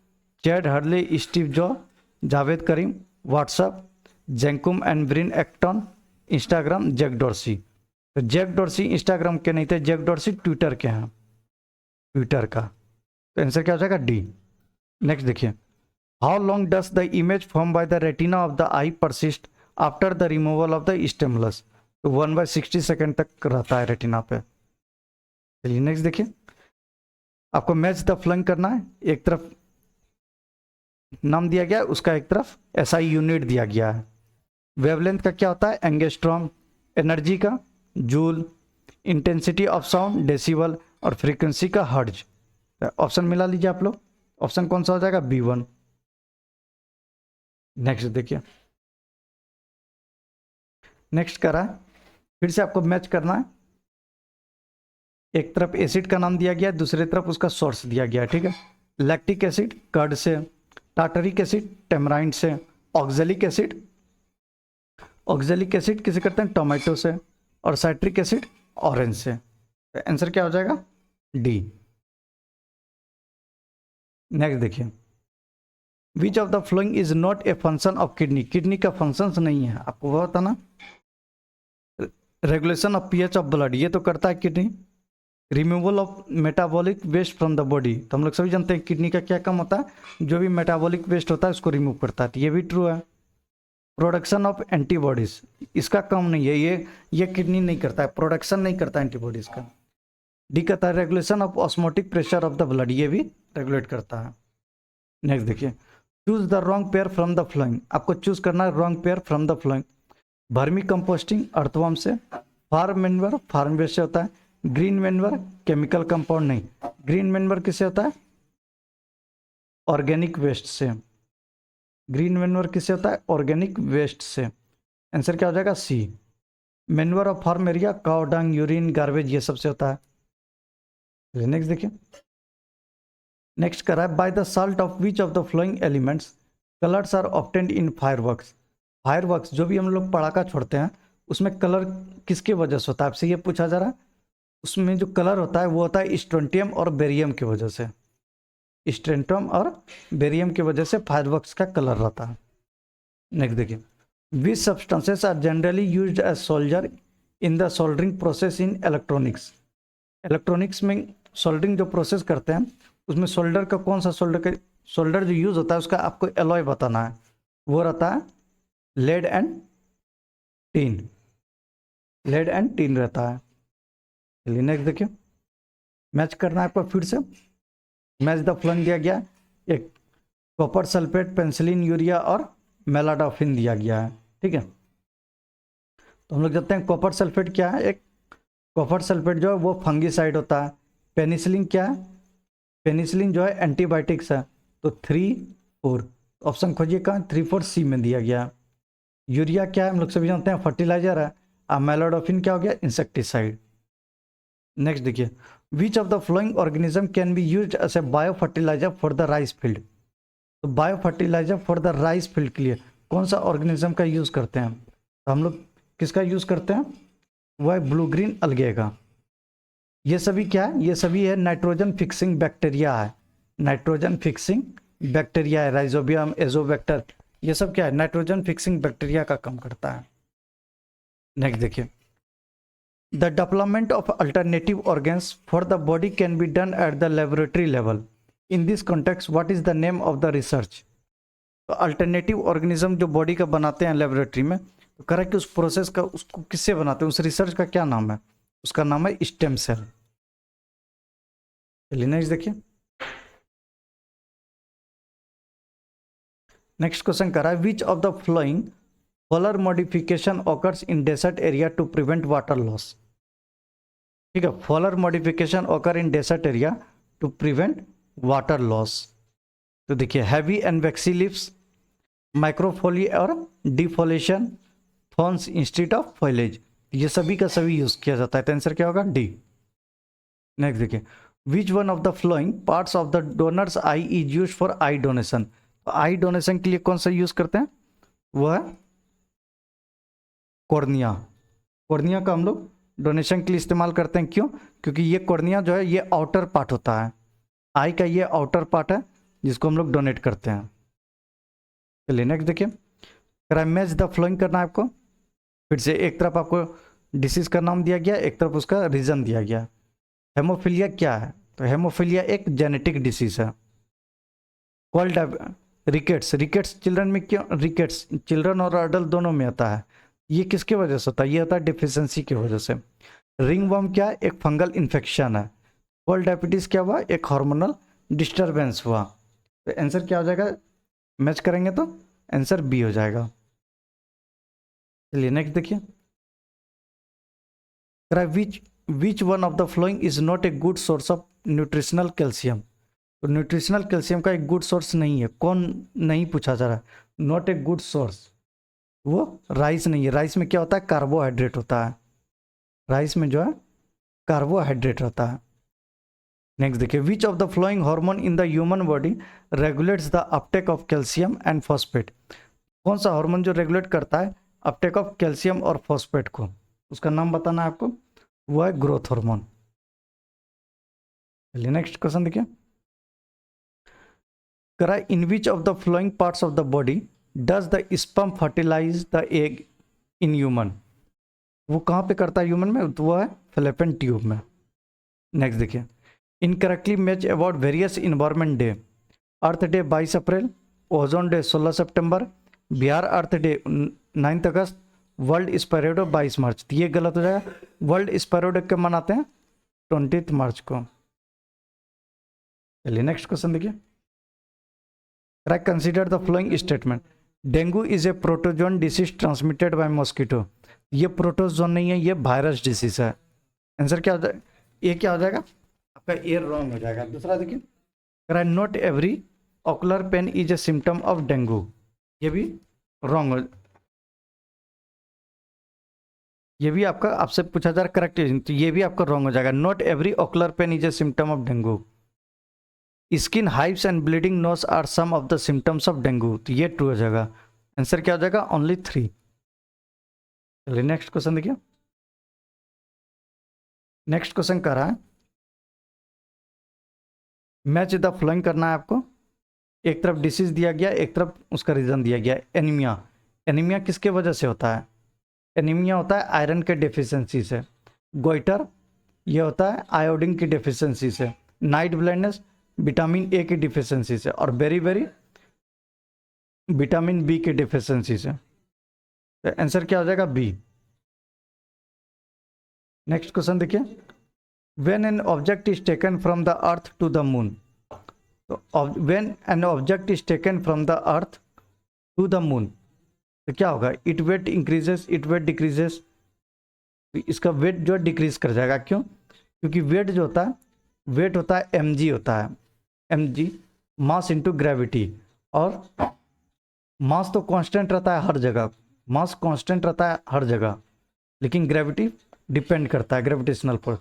Speaker 1: Chad Hurley, Steve Jo, Jawed Karim, WhatsApp, Jan Koum and Brian Acton, Instagram, Jack Dorsey. तो जैक डॉर्सी इंस्टाग्राम के नहीं थे, जैक डॉर्सी ट्विटर के हैं, ट्विटर का, तो आंसर क्या हो जाएगा डी। नेक्स्ट देखिए, how long does the image form by the retina of the I persist after the removal of the stimulus, तो 1/60 सेकेंड तक रहता है रेटिना पे। चलिए नेक्स्ट देखिए, आपको मैच द फ्लोइंग करना है, एक तरफ नाम दिया गया है उसका, एक तरफ SI यूनिट दिया गया है। वेवलेंथ का क्या होता है एंगस्ट्रॉम, एनर्जी का joule, intensity of sound decibel, और फ्रीक्वेंसी का हर्ज। ऑप्शन मिला लीजिए आप लोग, ऑप्शन कौन सा हो जाएगा B1। नेक्स्ट देखिए, नेक्स्ट करा है, फिर से आपको मैच करना है, एक तरफ एसिड का नाम दिया गया है, दूसरी तरफ उसका सोर्स दिया गया है, ठीक है। लैक्टिक एसिड कर्ड से, टाटरिक एसिड टेमराइंड से, ऑक्जेलिक एसिड, ऑक्जेलिक एसिड किसे करते हैं टोमेटो से, और साइट्रिक एसिड ऑरेंज से। तो आंसर क्या हो जाएगा डी। नेक्स्ट देखिए, which of the following is not a function of kidney, kidney का फंक्शन नहीं है, आपको वो होता ना, regulation of pH of blood, ये तो करता है kidney, removal of metabolic waste from the body, तो हम लोग सभी जानते हैं किडनी का क्या काम होता है, जो भी मेटाबॉलिक वेस्ट होता है उसको रिमूव करता है, तो ये भी ट्रू है। प्रोडक्शन ऑफ एंटीबॉडीज, इसका काम नहीं है, ये किडनी नहीं करता है, प्रोडक्शन नहीं करता एंटीबॉडीज का। डी कहता है regulation of osmotic pressure of the blood, ये भी रेगुलेट करता है। नेक्स्ट देखिए, choose the wrong pair from the flowing, आपको चूज करना है wrong pair from the flowing, vermi composting earthworm से, फार्म मैन्योर फार्म वेस्ट से होता है, ग्रीन मैन्योर केमिकल कंपाउंड नहीं, ग्रीन मैन्योर किससे होता है ऑर्गेनिक वेस्ट से, ग्रीन मैन्योर किससे होता है ऑर्गेनिक वेस्ट से। आंसर क्या हो जाएगा C. Manure of farm area cow dung, urine, garbage, ये सबसे होता है। नेक्स्ट देखिए, नेक्स्ट करा है by the salt of which of the following elements colours are obtained in fireworks, fireworks जो भी हम लोग पटाखा छोड़ते हैं उसमें कलर किसके वजह से होता है, आपसे ये पूछा जा रहा है। उसमें जो कलर होता है वो होता है स्ट्रोंटियम और बेरियम की वजह से, स्ट्रेंटम और बेरियम की वजह से फायरवर्क्स का कलर रहता है। नेक्स्ट देखिए, which substances are generally used as solder in the soldering process in electronics. Electronics में सोल्डरिंग जो प्रोसेस करते हैं उसमें सोल्डर का कौन सा सोल्डर जो यूज होता है उसका आपको एलॉय बताना है। वो रहता है lead and tin, lead and tin रहता है। चलिए नेक्स्ट देखिए, मैच करना है आपको फिर से। मैच द फ्लोइंग दिया गया, एक कॉपर सल्फेट, पेंसिलिन, यूरिया और मेलाडोफिन दिया गया है। ठीक है, तो हम लोग जानते हैं कॉपर सल्फेट क्या है। एक कॉपर सल्फेट जो है वो फंगीसाइड होता है। पेनिसिलिन क्या है, पेनिसिलिन जो है एंटीबायोटिक्स है। तो 3-4 ऑप्शन खोजिए कहाँ, 3-4 सी में दिया गया। यूरिया क्या है, हम लोग सभी जानते हैं फर्टिलाइजर है। अब मेलाडोफिन क्या हो गया, इंसेक्टिसाइड। नेक्स्ट देखिए, which of the following organism can be used as a bio fertiliser for the rice field. तो bio fertiliser for the rice field के लिए कौन सा ऑर्गेनिज्म का यूज करते हैं, तो हम लोग किसका यूज करते हैं, वो है ब्लू ग्रीन अलगे का। ये सभी क्या है, ये सभी है नाइट्रोजन फिक्सिंग बैक्टीरिया है, नाइट्रोजन फिक्सिंग बैक्टीरिया है। राइजोबियम, एजोबैक्टर, ये सब क्या है, नाइट्रोजन फिक्सिंग बैक्टीरिया का काम करता है। नेक्स्ट देखिए, the development of alternative organs for the body can be done at the laboratory level. In this context what is the name of the research. तो अल्टरनेटिव ऑर्गेनिज्म जो बॉडी का बनाते हैं लेबोरेटरी में, तो करेक्ट कि उस प्रोसेस का, उसको किससे बनाते हैं, उस रिसर्च का क्या नाम है, उसका नाम है स्टेम सेल। चलिए नेक्स्ट देखिए, नेक्स्ट क्वेश्चन कर रहा है, which of the following foliar modification occurs in desert area to prevent water loss. ठीक है, foliar modification occur in desert area to prevent water loss. तो देखिए, heavy and waxy lips, microphylly और defoliation, thorns instead of foliage, ये सभी का सभी यूज किया जाता है। तो आंसर क्या होगा, डी। नेक्स्ट देखिए, which one of the following parts of the donors I is use for I donation. तो आई डोनेशन के लिए कौन सा यूज करते हैं, वह है कॉर्निया। कॉर्निया का हम लोग डोनेशन के लिए इस्तेमाल करते हैं। क्यों, क्योंकि ये कॉर्निया जो है ये आउटर पार्ट होता है, आई का ये आउटर पार्ट है जिसको हम लोग डोनेट करते हैं। चलिए नेक्स्ट देखिए, मैच द फ्लोइंग करना है आपको। फिर से एक तरफ आपको डिसीज का नाम दिया गया, एक तरफ उसका रीजन दिया गया। हेमोफीलिया क्या है, तो हेमोफीलिया एक जेनेटिक डिसीज है। कॉल्ड रिकेट्स, रिकेट्स चिल्ड्रन में क्यों, रिकेट्स चिल्ड्रन और अडल्ट दोनों में आता है। ये किसकी वजह से होता है, ये होता है डिफिशियंसी की वजह से। रिंग वर्म क्या है, एक फंगल इन्फेक्शन है। कोल्ड डायबिटीज क्या हुआ, एक हार्मोनल डिस्टर्बेंस हुआ। तो आंसर क्या हो जाएगा, मैच करेंगे तो आंसर बी हो जाएगा। चलिए नेक्स्ट देखिए, which one of the following is not a good source of nutritional calcium. तो न्यूट्रिशनल कैल्शियम का एक गुड सोर्स नहीं है, कौन नहीं पूछा जा रहा, नॉट ए गुड सोर्स, वो राइस नहीं है। राइस में क्या होता है, कार्बोहाइड्रेट होता है, राइस में जो है कार्बोहाइड्रेट रहता है। नेक्स्ट देखिए, which of the following hormone in the human body regulates the uptake of calcium and phosphate. कौन सा हार्मोन जो रेगुलेट करता है अपटेक ऑफ कैल्शियम और फॉस्फेट को, उसका नाम बताना है आपको, वो है ग्रोथ हार्मोन। चलिए नेक्स्ट क्वेश्चन देखिए, करा in which of the following parts of the body does the sperm fertilise the egg in human. वो कहाँ पे करता है ह्यूमन में, तो वो है फैलोपियन ट्यूब में। नेक्स्ट देखिए, incorrectly match about various environment day. Earth day 22 April, ozone day 16 September, Bihar earth day 9 August, world sparrow day 22 मार्च। तो ये गलत हो जाएगा, वर्ल्ड स्पैरो डे कब मनाते हैं, 20 मार्च को। चलिए नेक्स्ट क्वेश्चन देखिए, consider the following statement. Dengue is a protozoan disease transmitted by mosquito. ये प्रोटोजोन नहीं है, ये वायरस डिसीज है। आंसर क्या हो जाएगा, ये क्या हो जाएगा आपका, ए रॉन्ग हो जाएगा। दूसरा देखिए, not every ocular pain is a symptom of dengue. ये भी रॉन्ग हो, ये भी आपका आपसे पूछा जा रहा करेक्ट, तो ये भी आपका रॉन्ग हो जाएगा। Not every ocular pain is a symptom of dengue. Skin hives and bleeding nose are some of the symptoms of dengue. तो ये ट्रू हो जाएगा। आंसर क्या हो जाएगा, ओनली 3। चलिए नेक्स्ट क्वेश्चन देखिए, नेक्स्ट क्वेश्चन कर रहा है मैच द फ्लोइंग करना है आपको। एक तरफ डिसीज दिया गया, एक तरफ उसका रीजन दिया गया। एनीमिया, एनीमिया किसके वजह से होता है? एनीमिया होता है आयरन के डेफिशिएंसी से। गोइटर ये होता है आयोडीन की डेफिशिएंसी से। नाइट ब्लाइंडनेस विटामिन ए की डिफिशिएंसी से। और बेरी बेरी विटामिन बी की डिफिशिएंसी से। तो आंसर क्या हो जाएगा? बी। नेक्स्ट क्वेश्चन देखिए, when an object is taken from the earth to the moon. तो when an object is taken from the earth to the moon तो क्या होगा? It weight increases, it weight decreases. इसका वेट जो डिक्रीज कर जाएगा। क्यों? क्योंकि वेट जो होता है, वेट होता है mg होता है, mg मास इनटू ग्रेविटी। और मास तो कांस्टेंट रहता है हर जगह, मास कांस्टेंट रहता है हर जगह, लेकिन ग्रेविटी डिपेंड करता है ग्रेविटेशनल पर।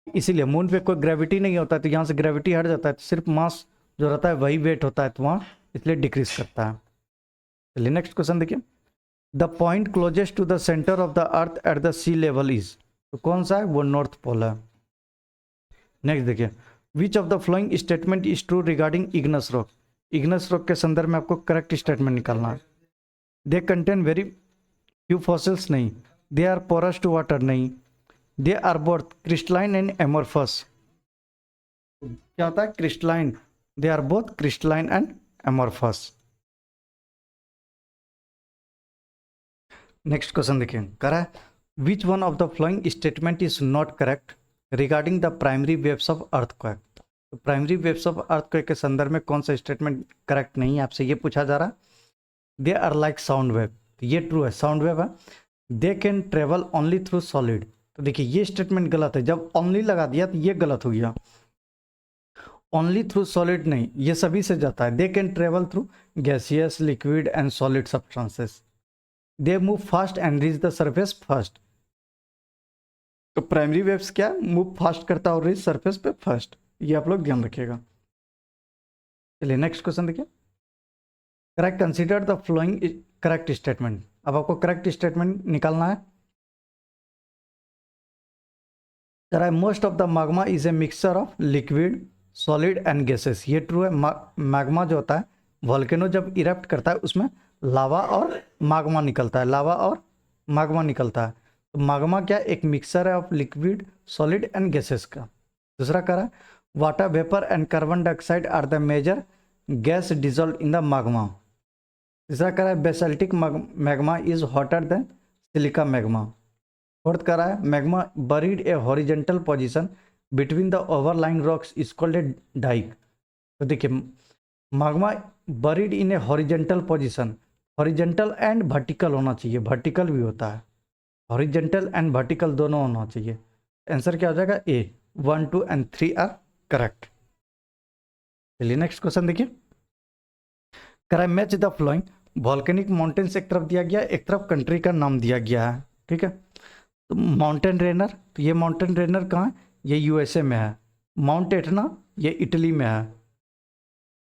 Speaker 1: इसीलिए मून पे कोई ग्रेविटी नहीं होता है, तो यहाँ से ग्रेविटी हट जाता है, तो सिर्फ मास जो रहता है वही वेट होता है, तो वहाँ इसलिए डिक्रीज करता है। चलिए नेक्स्ट क्वेश्चन देखिए, the point closest to the center of the earth at the sea level is. तो कौन सा है? वो नॉर्थ पोल है। नेक्स्ट देखिए, which of the following statement is true regarding igneous rock. Igneous rock के संदर्भ में आपको करेक्ट स्टेटमेंट निकालना है। They contain very few fossils नहीं, they are porous to water नहीं, they are both crystalline and amorphous. क्या होता है? Crystalline. They are both crystalline and amorphous. Next question देखिए, करा है which one of the following statement is not correct regarding the primary waves of earthquake. तो प्राइमरी वेव्स ऑफ अर्थक्वेक के संदर्भ में कौन सा स्टेटमेंट करेक्ट नहीं है, आपसे ये पूछा जा रहा। They are like sound wave, तो ये ट्रू है, साउंड वेव है। They can travel only through solid, तो देखिए ये स्टेटमेंट गलत है, जब ओनली लगा दिया तो ये गलत हो गया। ओनली थ्रू सॉलिड नहीं, ये सभी से जाता है। They can travel through gaseous, liquid and solid substances. They move fast and reach the surface first. तो प्राइमरी वेव्स क्या मूव फास्ट करता है और रीच सरफेस पे फर्स्ट, ये आप लोग ध्यान रखिएगा। चलिए नेक्स्ट क्वेश्चन देखिए, correct consider the following correct statement. अब आपको करेक्ट स्टेटमेंट निकालना है। करा most of the magma is a mixture of liquid, solid and gases. ये ट्रू है। मैग्मा जो होता है, वॉल्केनो जब इरप्ट करता है उसमें लावा और मैग्मा निकलता है, लावा और मैग्मा निकलता है। तो मैग्मा क्या? एक मिक्सचर है of liquid, solid and gases का। दूसरा करा water vapour and carbon dioxide are the major gas dissolve in the magma. तीसरा करा basaltic magma is hotter than silica magma. Fourth करा है magma buried a horizontal position between the overlying rocks is called a dyke. तो देखिए magma buried in a horizontal position, horizontal and vertical होना चाहिए, वर्टिकल भी होता है, हॉरिजेंटल एंड वर्टिकल दोनों होना चाहिए। आंसर क्या हो जाएगा? ए। 1, 2 एंड 3 आर करेक्ट। चलिए नेक्स्ट क्वेश्चन देखिए, करा match the flowing. Volcanic mountains एक तरफ दिया गया, एक तरफ कंट्री का नाम दिया गया है, ठीक है। तो माउंटेन रेनर, तो ये माउंटेन रेनर कहाँ है? ये यूएसए में है। माउंट एटना ये इटली में है।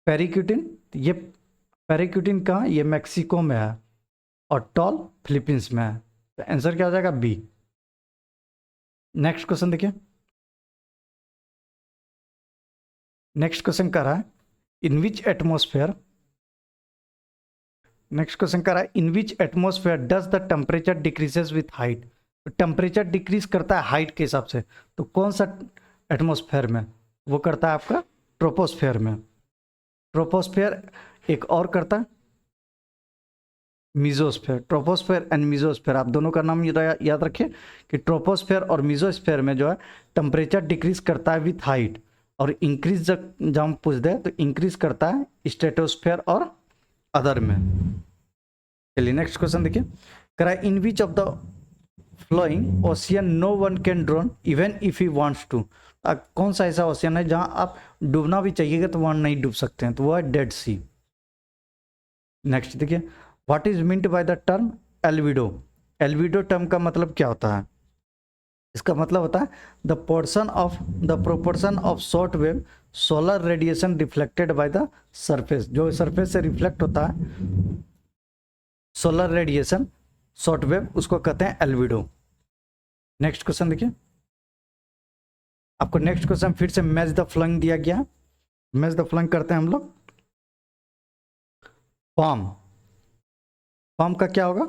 Speaker 1: पेरिक्यूटिन, ये पेरिक्यूटिन कहाँ? ये मैक्सिको में है। और टॉल फिलीपींस में है। तो आंसर क्या हो जाएगा? बी। नेक्स्ट क्वेश्चन देखिए, नेक्स्ट क्वेश्चन कर रहा है in which atmosphere. Next question कर रहा है in which atmosphere does the temperature decreases with height. तो टेम्परेचर डिक्रीज करता है हाइट के हिसाब से, तो कौन सा एटमोस्फेयर में? वो करता है आपका ट्रोपोस्फेयर में। ट्रोपोस्फेयर एक और करता है मीजोस्फेयर। ट्रोपोस्फेयर एंड मीजोस्फेयर, आप दोनों का नाम याद रखिए कि ट्रोपोस्फेयर और मीजोस्फेयर में जो है टेम्परेचर डिक्रीज करता है विथ हाइट, और इंक्रीज जब हम पूछ दे तो इंक्रीज करता है स्ट्रेटोस्फेयर और अदर में। चलिए नेक्स्ट क्वेश्चन देखिए, करा in which of the following ocean no one can drown even if he wants to. कौन सा ऐसा ओशियन है जहां आप डूबना भी चाहिएगा तो वहां नहीं डूब सकते हैं? तो वो है डेड सी। नेक्स्ट देखिए, what is meant by the term albedo. Albedo term का मतलब क्या होता है? इसका मतलब होता है the proportion of short wave solar radiation reflected by the surface. जो सरफेस से रिफ्लेक्ट होता है सोलर रेडिएशन शॉर्ट वेव, उसको कहते हैं एल्विडो। नेक्स्ट क्वेश्चन देखिए, आपको नेक्स्ट क्वेश्चन फिर से मैच द फ्लोइंग दिया गया। मैच द फ्लोइंग करते हैं हम लोग। फॉर्म, फॉर्म का क्या होगा,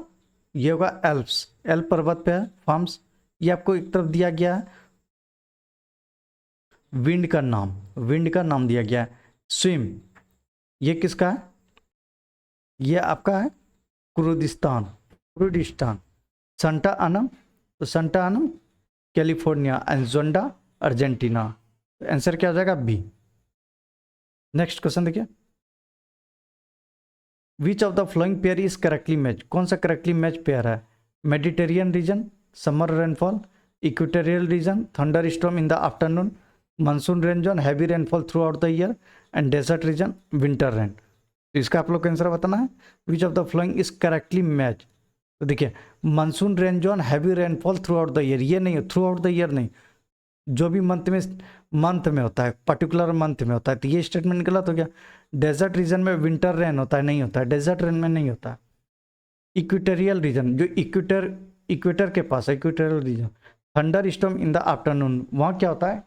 Speaker 1: ये होगा एल्प्स, एल्प पर्वत पे है फॉर्म्स। ये आपको एक तरफ दिया गया है विंड का नाम, विंड का नाम दिया गया है। स्विम, ये किसका है, ये आपका है कुर्दिस्तान, कुर्दिस्तान। संटा अनम, तो Santa Ana California, and Zonda Argentina. Answer क्या हो जाएगा, बी। नेक्स्ट क्वेश्चन देखिए, which of the following pair is correctly match, कौन सा करेक्टली मैच पेयर है। Mediterranean region, summer rainfall, equatorial region, thunder storm in the afternoon, monsoon rain zone, heavy rainfall throughout the year, and desert region, winter rain. तो इसका आप लोग को आंसर बताना है, which of the following is correctly match. तो देखिए monsoon rain zone, heavy rainfall throughout the year, ये नहीं है, थ्रू आउट द ईयर नहीं, जो भी मंथ में होता है, पर्टिकुलर मंथ में होता है, तो ये स्टेटमेंट गलत हो गया। डेजर्ट रीजन में विंटर रेन होता है, नहीं होता है, डेजर्ट रेन में नहीं होता है। इक्वेटोरियल रीजन, जो इक्वेटर के पास है, equatorial region, thunder storm in the afternoon, वहाँ क्या होता है,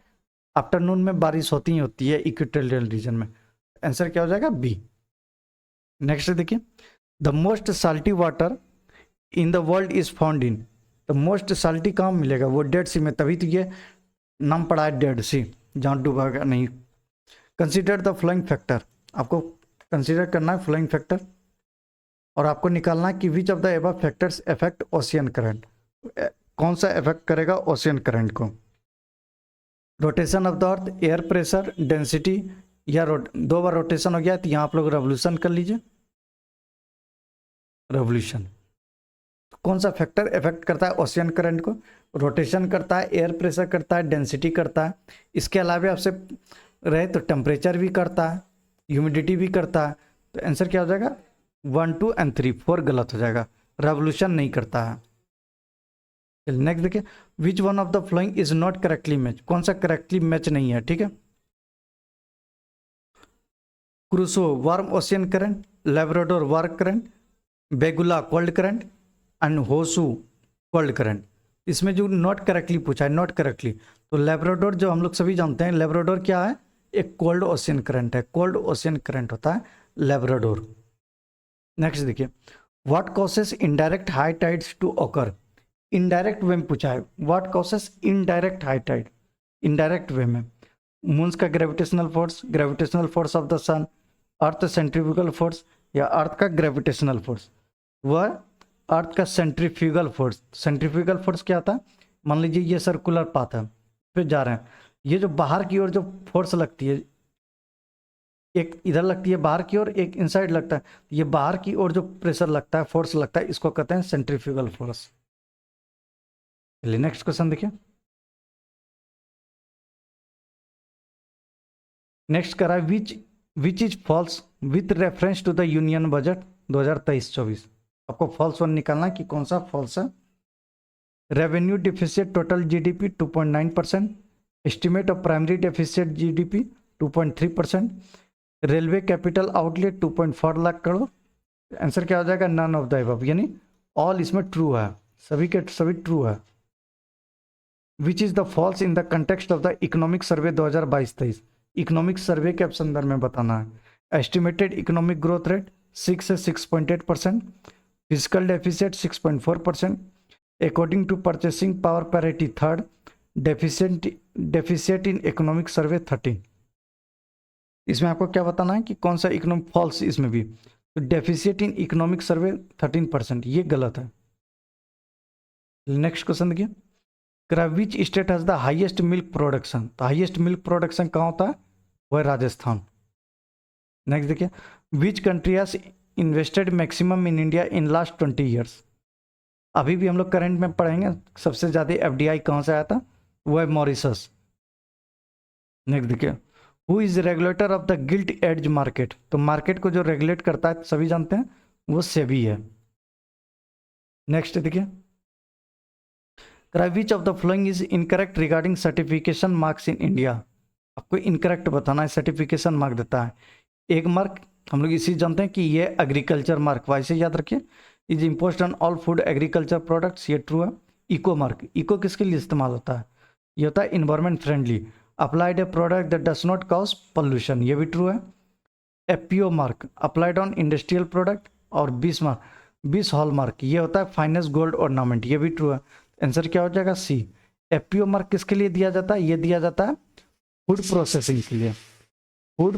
Speaker 1: आफ्टरनून में बारिश होती है इक्वेटोरियल रीजन में। आंसर क्या हो जाएगा, बी। नेक्स्ट देखिए, the most salty water in the world is found in, the most salty कहाँ मिलेगा, वो डेड सी में, तभी तो ये नाम पड़ा है डेड सी, जहाँ डूबा नहीं। कंसीडर द फ्लोइंग फैक्टर, आपको कंसीडर करना है फ्लोइंग फैक्टर, और आपको निकालना है कि विच of the above factors affect ocean current, कौन सा अफेक्ट करेगा ओशियन करंट को। Rotation of the earth, air pressure, density, या दो बार रोटेशन हो गया तो यहाँ आप लोग रेवोल्यूशन कर लीजिए, रेवोल्यूशन। कौन सा फैक्टर इफेक्ट करता है ओशियन करंट को, रोटेशन करता है, एयर प्रेशर करता है, डेंसिटी करता है, इसके अलावा आपसे रहे तो टेम्परेचर भी करता है, ह्यूमिडिटी भी करता है। तो आंसर क्या हो जाएगा, 1, 2 एंड 3, 4 गलत हो जाएगा, रेवोल्यूशन नहीं करता है। नेक्स्ट देखिए, which one of the following is not correctly match, कौन सा करेक्टली मैच नहीं है, ठीक है। Kuroshio warm ocean current, Labrador warm current, Benguela cold current, and होसू कोल्ड करंट। इसमें जो नॉट करेक्टली पूछा है, नॉट करेक्टली, तो लेब्राडोर जो हम लोग सभी जानते हैं, लेब्राडोर क्या है, एक कोल्ड ओशियन करंट है, कोल्ड ओशियन करंट होता है लेब्राडोर। नेक्स्ट देखिए, what causes indirect high tides to occur, indirect way में पूछा है, what causes indirect high tide, indirect way में मून्स का gravitational force of the sun, earth centrifugal force, या अर्थ का ग्रेविटेशनल फोर्स, वह अर्थ का सेंट्रीफ्यूगल फोर्स। सेंट्रीफ्यूगल फोर्स क्या होता है, मान लीजिए ये सर्कुलर पाथ है, फिर जा रहे हैं, ये जो बाहर की ओर जो फोर्स लगती है, एक इधर लगती है बाहर की ओर, एक इनसाइड लगता है, ये बाहर की ओर जो प्रेशर लगता है, फोर्स लगता है, इसको कहते हैं सेंट्रीफ्यूगल फोर्स। चलिए नेक्स्ट क्वेश्चन देखिए, नेक्स्ट करा which is false with reference to the union budget 2023-24। आपको फॉल्स वन निकालना है कि कौन सा फॉल्स है। Revenue deficit total GDP 2.9%, estimate of primary deficit GDP 2.3%, railway capital outlet 2.4 lakh crore. Answer क्या हो जाएगा, नन ऑफ द अबव, यानी ऑल इसमें ट्रू है, सभी के सभी ट्रू है। विच is the falls in the context of the economic survey 2022-23, economic survey के संदर्भ में बताना है। एस्टिमेटेड इकोनॉमिक ग्रोथ रेट 6 से 6.8%, fiscal deficit 6.4%, according to purchasing power parity third, deficit in economic survey 13। इसमें आपको क्या बताना है कि कौन सा इकोनॉमिक फॉल्स, इसमें भी तो डेफिसिट इन इकोनॉमिक सर्वे 13%, ये गलत है। नेक्स्ट क्वेश्चन देखिए, which state has the highest milk production, तो हाईएस्ट मिल्क प्रोडक्शन कहाँ होता है, वह राजस्थान। नेक्स्ट देखिए, which country has invested maximum in India in last 20 years. अभी भी हम लोग करंट में पढ़ेंगे सबसे ज़्यादा एफडीआई कहाँ से आया था, वो है मॉरिशस। नेक्स्ट देखिए, who is regulator of the gilt edge market, तो मार्केट को जो रेगुलेट करता है सभी जानते हैं, वो सेबी है। नेक्स्ट देखिए, which of the following is incorrect regarding certification marks in India. आपको इनकरेक्ट बताना है, सर्टिफिकेशन मार्क देता है। एक मार्क हम लोग इसी जानते हैं कि ये एग्रीकल्चर मार्क, वैसे याद रखिए, is imposed on all food agriculture products, ये ट्रू है। इको मार्क, इको किसके लिए इस्तेमाल होता है, ये होता है environment friendly, applied A product that does not cause pollution, ये भी ट्रू है। FPO mark applied on industrial product, और 20 मार्क 20 हॉल मार्क ये होता है फाइनेंस गोल्ड ऑर्नामेंट, ये भी ट्रू है। आंसर क्या हो जाएगा सी। एफपीओ मार्क किसके लिए दिया जाता है, ये दिया जाता है फूड प्रोसेसिंग के लिए, फूड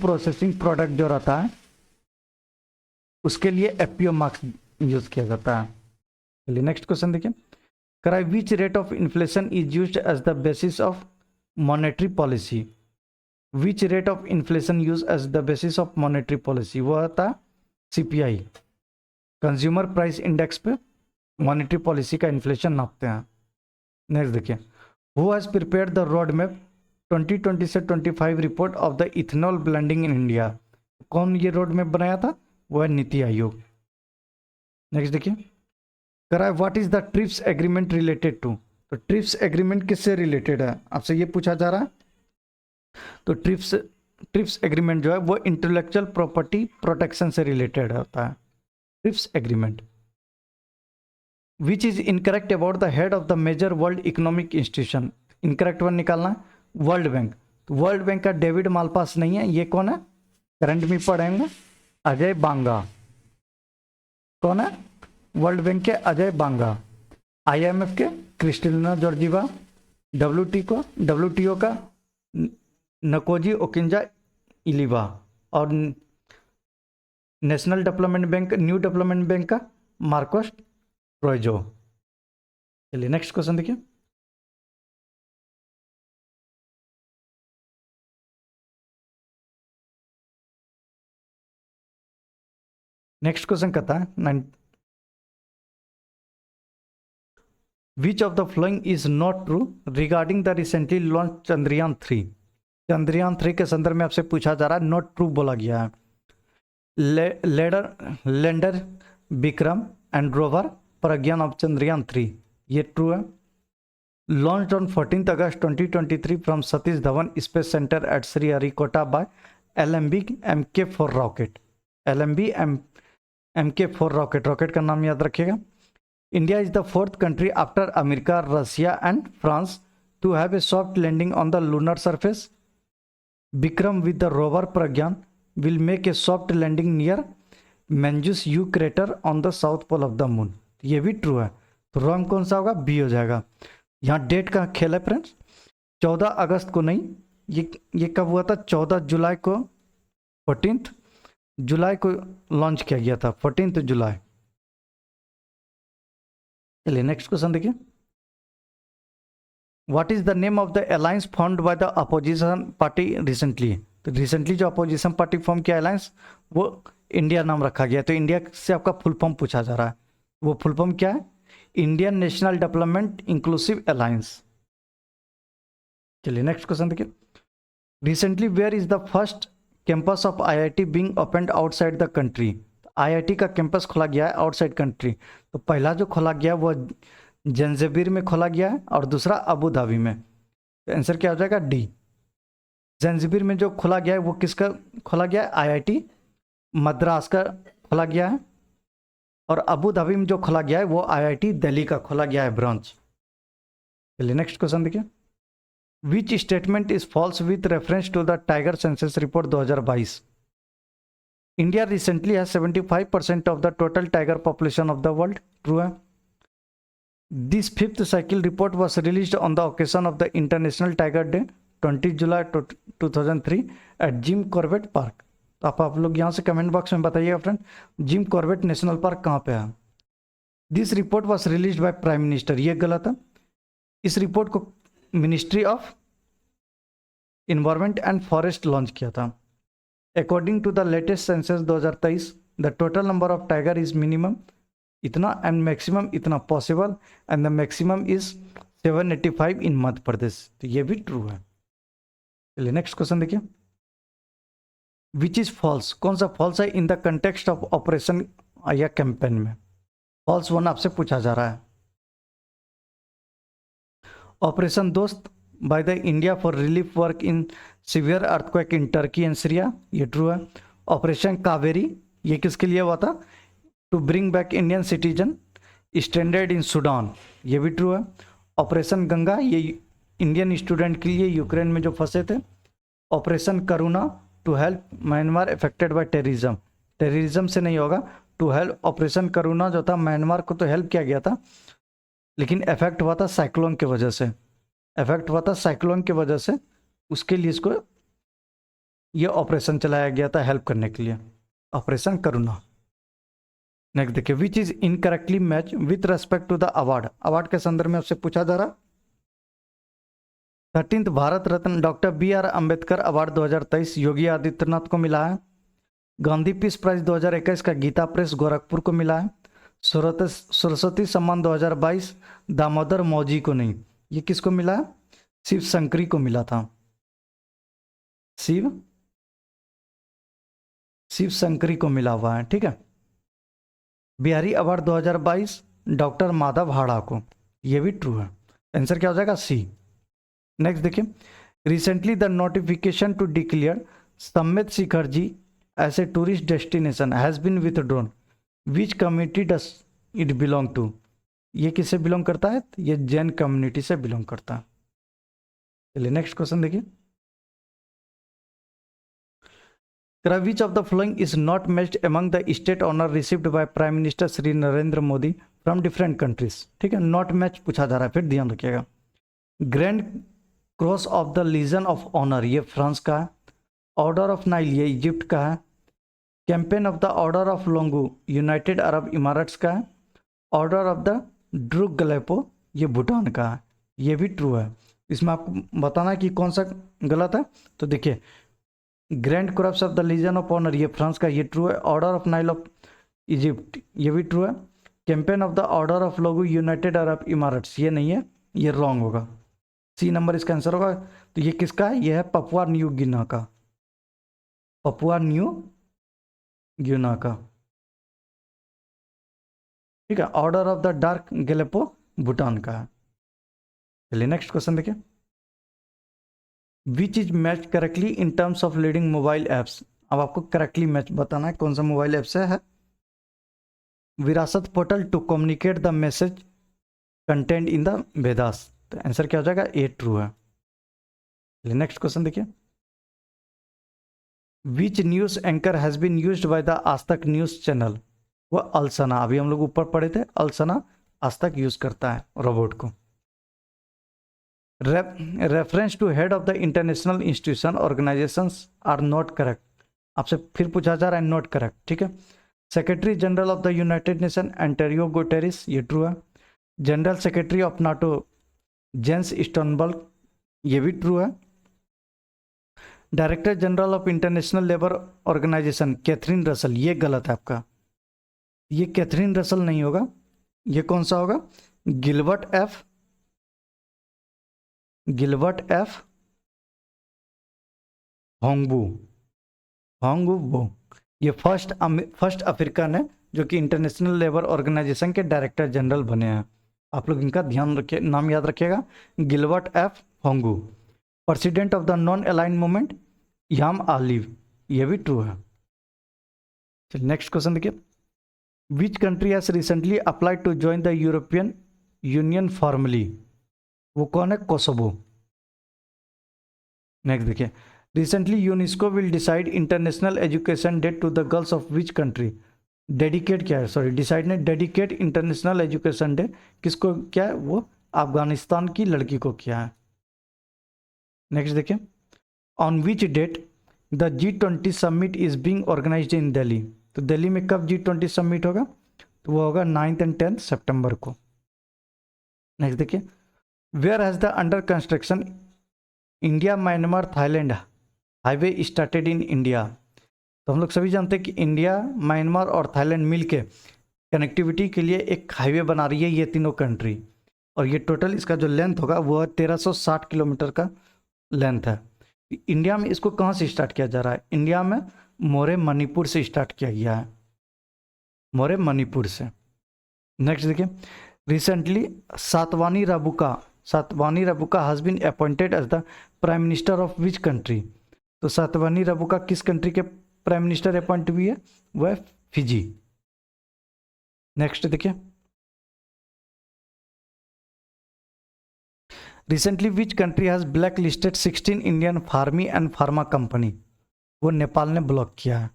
Speaker 1: प्रोसेसिंग प्रोडक्ट जो रहता है उसके लिए एफपीओ मार्क यूज किया जाता है। चलिए नेक्स्ट क्वेश्चन देखिए, कराई which rate of inflation is used as the basis of monetary policy, which rate of inflation use as the basis of monetary policy, वो होता है सीपीआई, कंज्यूमर प्राइस इंडेक्स पे मॉनेटरी पॉलिसी का इन्फ्लेशन नापते हैं। नेक्स्ट देखिए, who has prepared the road map 2020 से 25 report of the ethanol blending in India, कौन ये रोड मैप बनाया था, वो है नीति आयोग। नेक्स्ट देखिए, कराए what is the TRIPS agreement related to, तो ट्रिप्स एग्रीमेंट किससे रिलेटेड है, आपसे ये पूछा जा रहा है। तो ट्रिप्स एग्रीमेंट जो है वो इंटेलेक्चुअल प्रॉपर्टी प्रोटेक्शन से रिलेटेड होता है, TRIPS agreement. Which is incorrect about the head of the major world economic institution, incorrect one निकालना है, वर्ल्ड बैंक। तो वर्ल्ड बैंक का डेविड मालपास नहीं है, ये कौन है, करंट में पढ़ेंगे अजय बांगा, कौन है, वर्ल्ड बैंक के अजय बांगा। आईएमएफ के क्रिस्टलिना जॉर्जीवा, डब्ल्यूटीओ का नकोजी ओकिंजा इलिवा, और national development bank, new development bank का मार्कोस ट्रोइजो। चलिए नेक्स्ट क्वेश्चन देखिए, नेक्स्ट क्वेश्चन कहता है which of the following is not true regarding the recently launch Chandrayaan 3, Chandrayaan 3 के संदर्भ में आपसे पूछा जा रहा है, नॉट ट्रू बोला गया है। Lander Vikram and rover Pragyan of Chandrayaan 3, ये ट्रू है। Launch on 14 August 2023 from Satish Dhawan space centre at Sriharikota by LMB MK4 rocket, LMB MK4 rocket का नाम याद रखिएगा। India is the 4th country after America, Russia and France to have a soft landing on the lunar surface. Vikram with the rover Pragyan will make a soft landing near Manjus U crater on the south pole of the moon, ये भी ट्रू है। तो रॉन्ग कौन सा होगा, बी हो जाएगा। यहाँ डेट का खेल है फ्रेंड्स, 14 अगस्त को नहीं, ये कब हुआ था, 14 जुलाई को, 14 जुलाई को लॉन्च किया गया था, 14 जुलाई। चलिए नेक्स्ट क्वेश्चन देखिए, what is the name of the alliance formed by the opposition party recently, तो रिसेंटली जो अपोजिशन पार्टी फॉर्म किया अलायंस वो इंडिया नाम रखा गया। तो इंडिया से आपका फुल फॉर्म पूछा जा रहा है, वो फुल फॉर्म क्या है, Indian national developmental inclusive alliance. चलिए नेक्स्ट क्वेश्चन देखिए, recently where is the first campus of IIT being opened outside the country, IIT का कैंपस खोला गया है आउटसाइड कंट्री। तो पहला जो खोला गया वो जंजीबार में खोला गया है और दूसरा अबू धाबी में। तो आंसर क्या हो जाएगा, डी। जंजीबार में जो खोला गया है वो किसका खोला गया है, IIT मद्रास का खोला गया है, और अबू धाबी में जो खोला गया है वो IIT दिल्ली का खोला गया है ब्रांच। चलिए नेक्स्ट क्वेश्चन देखिए, which statement is false with reference to the tiger census report 2022, India recently has 75% of the total tiger population of the world, true है। This 5th cycle report was released on the occasion of the international tiger day 20 July 2003 at Jim Corbett park. तो आप लोग यहाँ से कमेंट बॉक्स में बताइएगा friend, Jim Corbett national park कहाँ पे है। This report was release by prime minister, ये गलत है। इस रिपोर्ट को ministry of environment and forest launch किया था। According to the latest census 2023 the total number of tiger is minimum इतना एंड मैक्सिमम इतना possible and the maximum is 785 in Madhya Pradesh. तो ये भी ट्रू है। चलिए नेक्स्ट क्वेश्चन देखिए, विच इज फॉल्स, कौन सा फॉल्स है in the context of operation या कैंपेन में। फॉल्स 1 आपसे पूछा जा रहा है, operation Dost by the India for relief work in severe earthquake in Turkey and Syria, ये ट्रू है। ऑपरेशन कावेरी ये किसके लिए हुआ था, to bring back Indian citizen stranded in Sudan, ये भी ट्रू है। ऑपरेशन गंगा, ये इंडियन स्टूडेंट के लिए यूक्रेन में जो फंसे थे। Operation Karuna, to help Myanmar affected by terrorism, terrorism से नहीं होगा, टू हेल्प। ऑपरेशन करुणा जो था म्यांमार को तो हेल्प किया गया था, लेकिन इफेक्ट हुआ था साइक्लोन की वजह से, इफेक्ट हुआ था साइक्लोन की वजह से, उसके लिए इसको ये ऑपरेशन चलाया गया था हेल्प करने के लिए, ऑपरेशन करुणा। नेक्स्ट देखिए, which is incorrectly match with respect to the award, award के संदर्भ में आपसे पूछा जा रहा। 13th Bharat Ratna doctor BR Ambedkar award 2023 Yogi Adityanath को मिला है। गांधी पीस प्राइज 2021 का गीता प्रेस गोरखपुर को मिला है। सरस्वती सम्मान 2022 दामोदर मौजी को नहीं, ये किसको मिला है? शिव शंकरी को मिला था, शिव शंकरी को मिला हुआ है, ठीक है। बिहारी अवार्ड 2022 डॉक्टर माधव हाड़ा को, ये भी ट्रू है, आंसर क्या हो जाएगा? सी। नेक्स्ट देखिए, recently the notification to declare Sammed Shikhar ji as a tourist destination has been withdrawn, which community does it belong to, ये किससे बिलोंग करता है? ये जैन कम्युनिटी से बिलोंग करता है। चलिए नेक्स्ट क्वेश्चन देखिए, which of the following is not matched among the state honour received by prime minister Shri Narendra Modi from different countries, ठीक है, नॉट मैच पूछा जा रहा है, फिर ध्यान रखिएगा। Grand cross of the legion of honour, ये फ्रांस का है। ऑर्डर ऑफ नाइल, ये इजिप्ट का है। Companion of the order of Logohu, United Arab Emirates का है। Order of the Druk Gyalpo, ये भूटान का है, ये भी ट्रू है। इसमें आपको बताना है कि कौन सा गलत है। तो देखिए, grand cross of the legion of honour, ये फ्रांस का, ये ट्रू है। Order of Nile of Egypt, ये भी ट्रू है। Companion of the order of Logohu, United Arab Emirates, ये नहीं है, ये रॉन्ग होगा। सी नंबर इसका आंसर होगा। तो ये किसका है? ये है पपुआ न्यू गिना का, पपुआ न्यू गिना का, ठीक है। Order of the Druk Gyalpo Bhutan का है। चलिए नेक्स्ट क्वेश्चन देखिए, which is match correctly in terms of leading mobile apps, अब आपको करेक्टली मैच बताना है कौन सा मोबाइल ऐप से है। Virasat portal to communicate the message content in the Vedas, तो आंसर क्या हो जाएगा? ए ट्रू है। चलिए नेक्स्ट क्वेश्चन देखिए, which news anchor has been used by the Aaj Tak news channel, वो अलसना, अभी हम लोग ऊपर पढ़े थे, अलसना आज तक यूज करता है रोबोट को। Reference to head of the international institution organisations are not correct, आपसे फिर पूछा जा रहा है, नॉट करेक्ट, ठीक है। Secretary general of the United Nation Antonio Guterres, ये ट्रू है। General secretary of NATO Jens Stoltenberg, ये भी ट्रू है। Director general of international labour organisation Catherine Russell, ये गलत है आपका, ये कैथरीन रसल नहीं होगा, ये कौन सा होगा? गिलबर्ट एफ होंगबू, ये फर्स्ट अफ्रीकन है जो कि इंटरनेशनल लेबर ऑर्गेनाइजेशन के डायरेक्टर जनरल बने हैं। आप लोग इनका ध्यान रखिए, नाम याद रखिएगा, Gilbert F Houngbo. President of the non aligned movement Ilham Aliyev, ये भी ट्रू है। चलिए नेक्स्ट क्वेश्चन देखिए, which country has recently applied to join the European Union formally, वो कौन है? कोसोवो। नेक्स्ट देखिए, recently UNESCO will decide international education day to the girls of which country, dedicate क्या है? सॉरी, डिसाइड ने डेडिकेट इंटरनेशनल एजुकेशन डे किसको क्या है? वो अफगानिस्तान की लड़की को किया है। नेक्स्ट देखिए, on which date the G20 summit is being organised in Delhi, तो दिल्ली में कब G20 समिट होगा? तो वो होगा 9th and 10th सितंबर को। नेक्स्ट देखिए, where has the under construction India Myanmar Thailand highway started in India, तो हम लोग सभी जानते हैं कि इंडिया म्यांमार और थाईलैंड मिलके कनेक्टिविटी के लिए एक हाईवे बना रही है, ये तीनों कंट्री, और ये टोटल इसका जो लेंथ होगा वो 1360 किलोमीटर का लेंथ है। इंडिया में इसको कहाँ से स्टार्ट किया जा रहा है? इंडिया में मोरे मणिपुर से स्टार्ट किया गया है, मोरे मणिपुर से। नेक्स्ट देखिए, recently Sitiveni Rabuka has been appointed as the prime minister of which country, तो सातवानी राबुका किस कंट्री के प्राइम मिनिस्टर अपॉइंट हुई है? वह फिजी। नेक्स्ट देखिए, recently which country has black listed 16 Indian pharma and pharma company, वो नेपाल ने ब्लॉक किया है।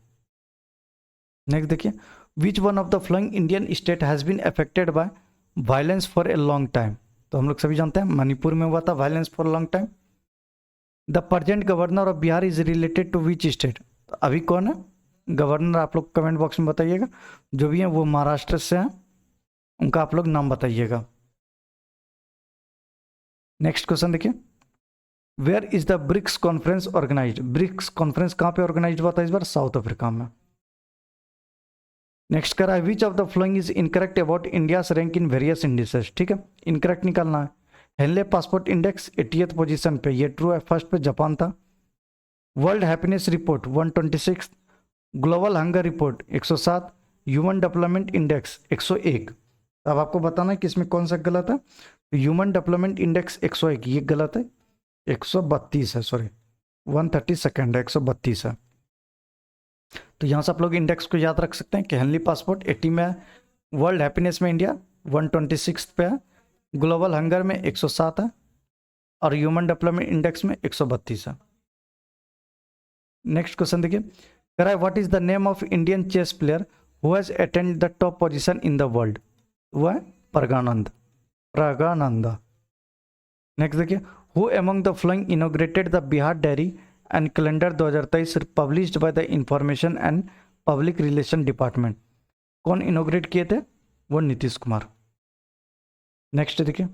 Speaker 1: नेक्स्ट देखिए, which one of the following Indian state has been affected by violence for a long time, तो हम लोग सभी जानते हैं मणिपुर में हुआ था violence for long time. The present governor of Bihar is related to which state, तो अभी कौन है गवर्नर, आप लोग कमेंट बॉक्स में बताइएगा, जो भी हैं वो महाराष्ट्र से हैं, उनका आप लोग नाम बताइएगा। नेक्स्ट क्वेश्चन देखिए, where is the BRICS conference organized, BRICS conference कहाँ पे ऑर्गेनाइज हुआ था इस बार, साउथ अफ्रीका में। नेक्स्ट करा है, which of the following is incorrect about India's rank in various indices, ठीक है, इनकरेक्ट निकालना है। Henley passport index 80th position पे, ये ट्रू है, फर्स्ट पे जापान था। World happiness report 126, global hunger report 107, human development index 101। अब आपको बताना है कि इसमें कौन सा गलत है, ह्यूमन डेवलपमेंट इंडेक्स 101 ये गलत है, 132 है, सॉरी 132 है, 132 है। तो यहाँ से आप लोग इंडेक्स को याद रख सकते हैं कि हेनली पासपोर्ट 80 में है, वर्ल्ड हैप्पीनेस में इंडिया 126 पे है, ग्लोबल हंगर में 107 है, और ह्यूमन डेवलपमेंट इंडेक्स में 132 है। नेक्स्ट क्वेश्चन देखिए, करा है, what is the name of Indian chess player who has attend the top position in the world, वो है प्रज्ञानंद, प्रज्ञानंदा। नेक्स्ट देखिए, who among the following inaugurated the Bihar diary and calendar 2023 published by the information and public relation department, कौन इनोग्रेट किए थे, वो नीतीश कुमार। नेक्स्ट देखिए,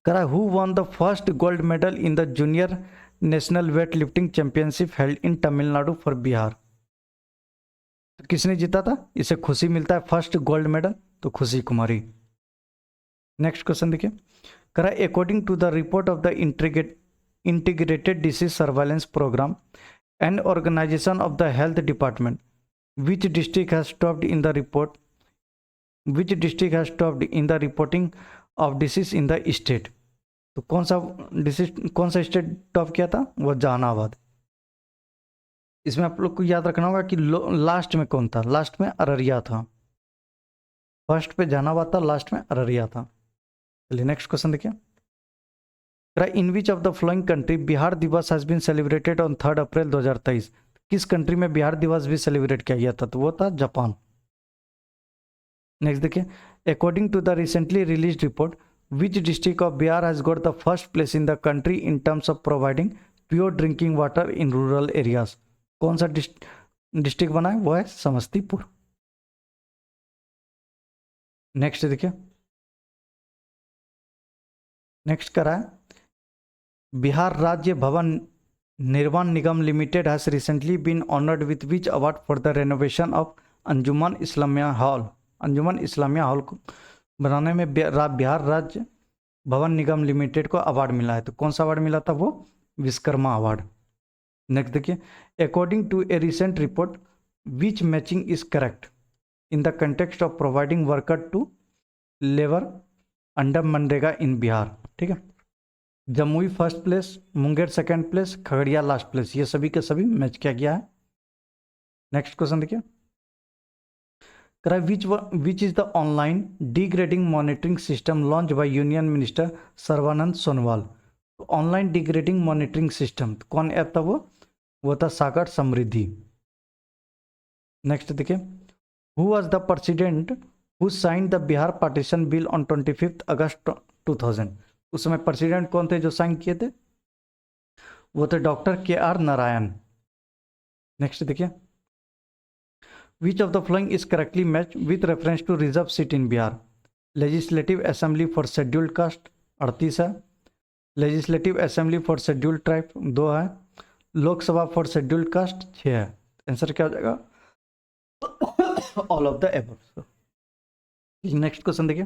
Speaker 1: करा who one the first gold medal in the junior national weight lifting championship held in Tamil Nadu for Bihar, तो किसने जीता था, इसे खुशी मिलता है फर्स्ट गोल्ड मेडल, तो खुशी कुमारी। नेक्स्ट क्वेश्चन देखिए, करा according to the report of the integrated disease surveillance programme and organization of the health department, which district has topped in the report, which district has topped in the reporting of disease in the state, तो कौन सा डिसीज, कौन सा स्टेट टॉप किया था, वो जहानाबाद। इसमें आप लोग को याद रखना होगा कि लास्ट में कौन था, लास्ट में अररिया था, फर्स्ट पे जहानाबाद था, लास्ट में अररिया था। चलिए नेक्स्ट क्वेश्चन देखिए, in which of the following country Bihar Diwas has been celebrated on 3 April 2023, किस कंट्री में बिहार दिवस भी सेलिब्रेट किया गया था, तो वो था जापान। नेक्स्ट देखिए, according to the recently release report which district of Bihar has got the first place in the country in terms of providing pure drinking water in rural areas, कौन सा डिस्ट्रिक्ट बना है, वो है समस्तीपुर। नेक्स्ट देखिए, नेक्स्ट करा है, Bihar Rajya Bhavan Nirman Nigam limited has recently been honoured with which award for the renovation of Anjuman Islamia hall, Anjuman Islamia hall को बनाने में बिहार राज्य भवन निगम लिमिटेड को अवार्ड मिला है, तो कौन सा अवार्ड मिला था, वो विश्वकर्मा अवार्ड। नेक्स्ट देखिए, according to a recent report which matching is correct in the context of providing worker to labour under मनरेगा इन बिहार, ठीक है, Jamui first place, Munger second place, Khagaria last place, ये सभी के सभी मैच किया गया है। नेक्स्ट क्वेश्चन देखिए, which is the online degrading monitoring system launch by union minister Sarbananda Sonowal, तो ऑनलाइन डिग्रेडिंग मॉनिटरिंग सिस्टम कौन ऐप था, वो था सागर समृद्धि। नेक्स्ट देखिए, who was the president who signed the Bihar partition bill on 25 अगस्त 2000, उस समय प्रेसिडेंट कौन थे जो साइन किए थे, वो थे डॉक्टर KR नारायण। नेक्स्ट देखिए, which of the following is correctly match with reference to reserve seat in Bihar, legislative assembly for scheduled caste 38 है, legislative assembly for scheduled tribe 2 है, लोकसभा फॉर शेड्यूल्ड कास्ट 6 है, आंसर क्या हो जाएगा, all of the above. Next question देखिए,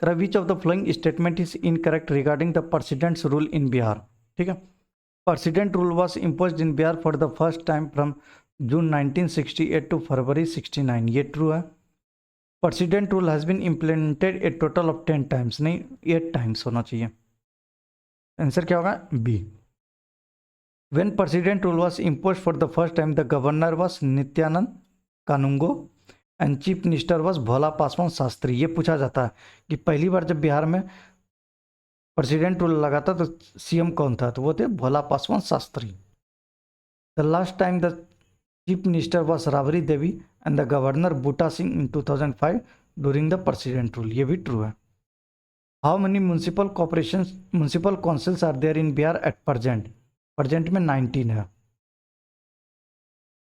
Speaker 1: which of the following statement is incorrect regarding the president's rule in Bihar, ठीक है, president rule was imposed in Bihar for the first time from June 1968 to February 69, ये ट्रू है। President rule has been implemented a total of 10 times, नहीं 8 टाइम्स होना चाहिए, आंसर क्या होगा, B. When president rule was imposed for the first time the governor was Nityanand Kanungo and chief minister was Bhola Paswan Shastri, ये पूछा जाता है कि पहली बार जब बिहार में प्रेसिडेंट रूल लगा था तो सीएम कौन था, तो वो थे Bhola Paswan Shastri. The last time the chief minister was Rabri Devi and the governor Buta Singh in 2005 during the president rule, ये भी ट्रू है। How many municipal corporation municipal councils are there in Bihar at present, present में 19 है।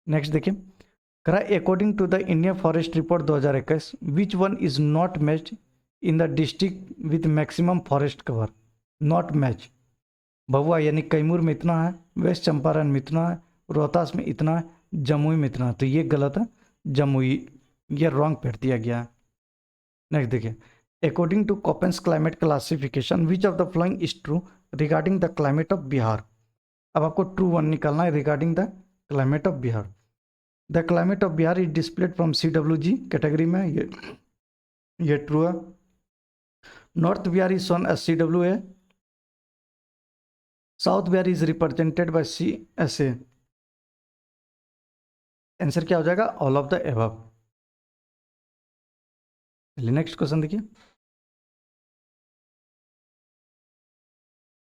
Speaker 1: नेक्स्ट देखिए, करा according to the Indian forest report 2021 which one is not matched in the district with maximum forest cover, not match. Bhabua यानी कैमूर में इतना है, वेस्ट चंपारण में इतना है, रोहतास में इतना है, जमुई में इतना है, तो ये गलत है, जमुई ये रॉन्ग पेड़ दिया गया है। नेक्स्ट देखिए, according to Koppen's climate classification which of the following is true regarding the climate of Bihar. अब आपको ट्रू वन निकालना है regarding the climate of Bihar. The climate of Bihar is displayed from CWG category में, ये ट्रू है। North Bihar is shown as CWA, south Bihar is represented by CSA। Answer क्या हो जाएगा, all of the above. Next question देखिए,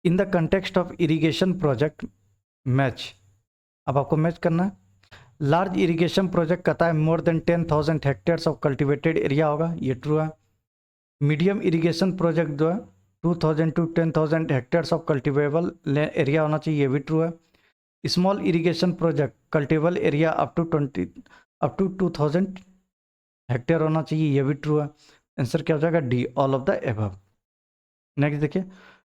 Speaker 1: in the context of irrigation project match. अब आपको मैच करना है। लार्ज इरिगेशन प्रोजेक्ट कहता है more than 10,000 hectares of cultivated area होगा, ये ट्रू है। मीडियम इरिगेशन प्रोजेक्ट जो है 2,000 to 10,000 hectares of cultivable area होना चाहिए, ये भी ट्रू है। Small irrigation project cultivable area up to 2,000 hectare होना चाहिए, ये भी ट्रू है। आंसर क्या हो जाएगा, D, all of the above. Next देखिए,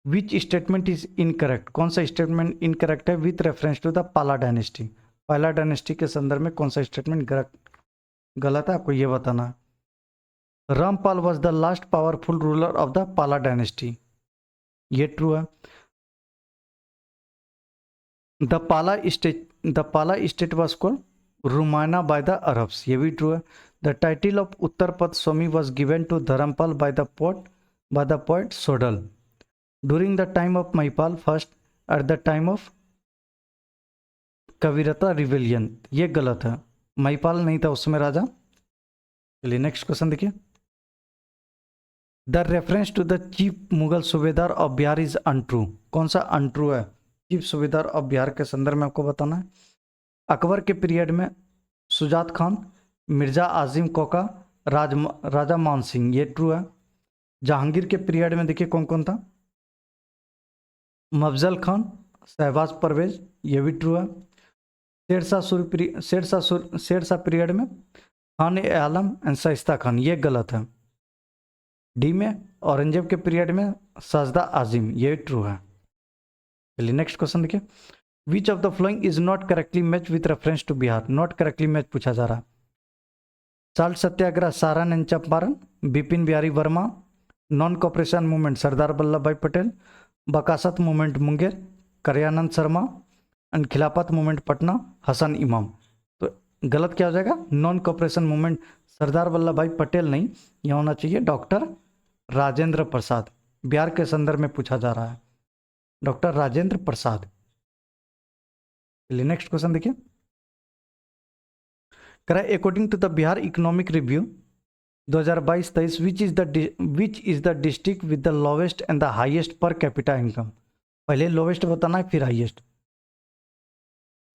Speaker 1: विच स्टेटमेंट इज इनकरेक्ट, कौन सा स्टेटमेंट इनकरेक्ट है with reference to the Pala dynasty. पाला डायनेस्टी के संदर्भ में कौन सा स्टेटमेंट गलत है, आपको ये बताना है। Rampal was the last powerful ruler of the Pala dynasty, ये ट्रू है। The Pala state was called Rumana by the Arabs, ये भी ट्रू है। The title of Uttarapatha Swami was given to Dharmapal by the poet Soddhal during the time of Mahipal first at the time of Kaivarta rebellion, ये गलत है, महिपाल नहीं था उसमें राजा। चलिए नेक्स्ट क्वेश्चन देखिए, the reference to the chief Mughal सूबेदार ऑफ बिहार इज अनट्रू, कौन सा अनट्रू है। चीफ सूबेदार ऑफ बिहार के संदर्भ में आपको बताना है। अकबर के पीरियड में सुजात खान, मिर्जा आजिम कोका, राजा मान सिंह, ये ट्रू है। जहांगीर के पीरियड में देखिए कौन कौन था, मफजल खान, शहबाज परवेज, ये भी ट्रू है। शेरशाह पीरियड में खान ए आलम एंड शाइस्ता खान, ये गलत है। डी में औरंगजेब के पीरियड में सजदा आजिम, ये ट्रू है। चलिए नेक्स्ट क्वेश्चन देखिए, which of the following is not correctly match with reference to Bihar, not correctly match पूछा जा रहा है। Salt Satyagraha Saran and Champaran, Bipin Bihari Verma, non cooperation movement Sardar Vallabh भाई Patel, Bakasht movement Munger Karyanand Sharma and Khilafat movement Patna Hasan Imam. तो गलत क्या हो जाएगा, non cooperation movement Sardar Vallabh भाई पटेल नहीं, यह होना चाहिए डॉक्टर राजेंद्र प्रसाद। बिहार के संदर्भ में पूछा जा रहा है, डॉक्टर राजेंद्र प्रसाद। चलिए नेक्स्ट क्वेश्चन देखिए, करा according to the Bihar economic review 2022-23 which is the district with the lowest and the highest per capita income. पहले लोवेस्ट बताना है फिर हाईएस्ट।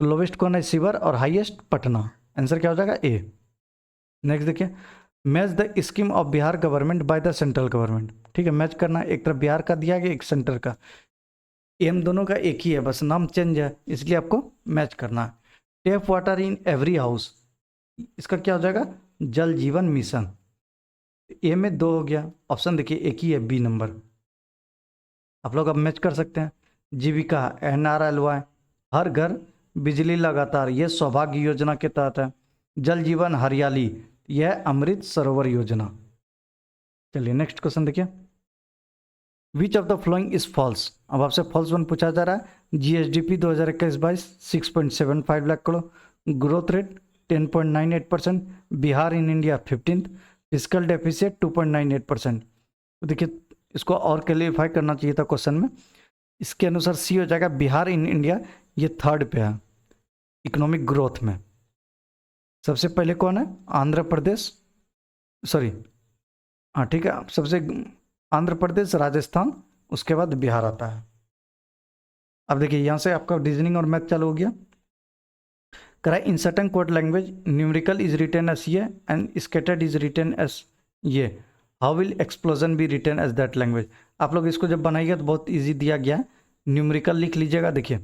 Speaker 1: लोवेस्ट कौन है, शिवर, और हाईएस्ट पटना। आंसर क्या हो जाएगा, ए। नेक्स्ट देखिए, match the scheme of Bihar government by the central government. ठीक है, मैच करना है, एक तरफ बिहार का दिया गया, एक सेंटर का। एम दोनों का एक ही है, बस नाम चेंज है, इसलिए आपको मैच करना है। Tape water in every house, इसका क्या हो जाएगा, जल जीवन मिशन। ए में 2 हो गया, ऑप्शन देखिए एक ही है, बी नंबर। आप लोग अब मैच कर सकते हैं। जीविका NRLY, हर घर बिजली लगातार, यह सौभाग्य योजना के तहत है। जल जीवन हरियाली, यह अमृत सरोवर योजना। चलिए नेक्स्ट क्वेश्चन देखिए, which of the following is false. अब आपसे फॉल्स वन पूछा जा रहा है। GSDP 2021-22 6.75 lakh crore, growth rate 10.98%, Bihar in India 15th, physical deficit 2.98%। तो देखिए इसको और क्लियरिफाई करना चाहिए था क्वेश्चन में, इसके अनुसार सी हो जाएगा, बिहार इन इंडिया ये 3rd पे है इकोनॉमिक ग्रोथ में। सबसे पहले कौन है, आंध्र प्रदेश, सॉरी हाँ ठीक है, सबसे आंध्र प्रदेश, राजस्थान, उसके बाद बिहार आता है। अब देखिए यहाँ से आपका रीजनिंग और मैथ चालू हो गया। करा in certain code language numerical is written as ये and scattered is written as ये, how will explosion be written as that language. आप लोग इसको जब बनाइएगा तो बहुत इजी दिया गया है। न्यूमेरिकल लिख लीजिएगा, देखिए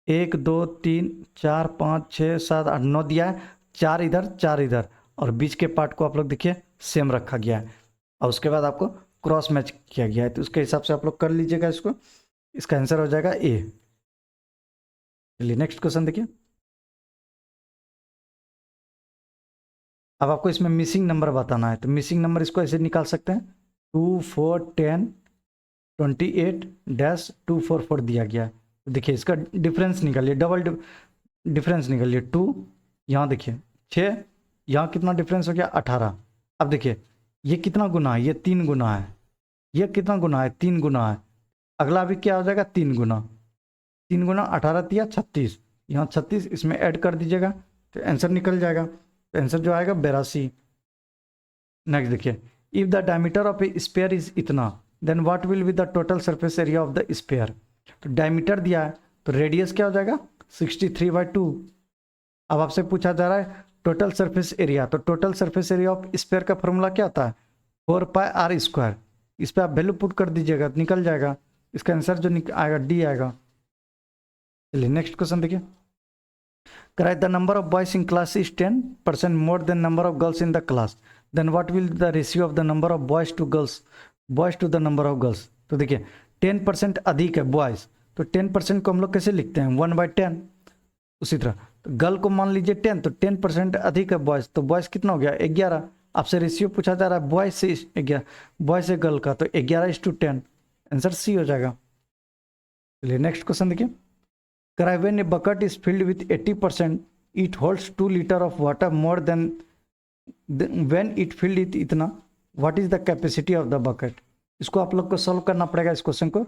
Speaker 1: 1 2 3 4 5 6 7 8 9 दिया है, 4 इधर 4 इधर, और बीच के पार्ट को आप लोग देखिए सेम रखा गया है, और उसके बाद आपको क्रॉस मैच किया गया है, तो उसके हिसाब से आप लोग कर लीजिएगा इसको। इसका आंसर हो जाएगा ए। चलिए नेक्स्ट क्वेश्चन देखिए। अब आपको इसमें मिसिंग नंबर बताना है, तो मिसिंग नंबर इसको ऐसे निकाल सकते हैं 2 4 10 28 डैश 244 दिया गया है। तो देखिए इसका डिफरेंस निकालिए, डबल डिफरेंस निकालिए 2, यहाँ देखिए 6, यहाँ कितना डिफरेंस हो गया 18। अब देखिए ये कितना गुना है, ये 3 गुना है, ये कितना गुना है 3 गुना है, अगला भी क्या हो जाएगा 3 गुना, 3 गुना 18 दिया 36, यहाँ 36 इसमें ऐड कर दीजिएगा तो आंसर निकल जाएगा, तो आंसर जो आएगा 82। नेक्स्ट देखिए, if the diameter of a sphere is इतना then what will be the total surface area of the sphere. तो डायमीटर दिया है तो रेडियस क्या हो जाएगा 63/2। अब आपसे पूछा जा रहा है टोटल सरफेस एरिया, तो total surface area of sphere का फॉर्मूला क्या होता है 4πr²। इस पर आप वैल्यू पुट कर दीजिएगा तो निकल जाएगा, इसका आंसर जो आएगा डी आएगा। चलिए नेक्स्ट क्वेश्चन देखिए। कराए the number of boys in class is 10% more than number of girls in the class, then what will the ratio of the number of boys to the number of girls. तो देखिए 10% अधिक है बॉयज, तो 10% को हम लोग कैसे लिखते हैं 1/10। उसी तरह तो गर्ल को मान लीजिए 10, तो 10% अधिक है बॉयज, तो बॉयज कितना हो गया 11। आपसे रेशियो पूछा जा रहा है बॉयज से 11, बॉयज से गर्ल का, तो 11:10, आंसर सी हो जाएगा। चलिए नेक्स्ट क्वेश्चन देखिए। कराए when a bucket is filled with 80% it holds 2 litre of water more than when it filled इथ इतना, what is the capacity of the bucket. इसको आप लोग को सॉल्व करना पड़ेगा। इस क्वेश्चन को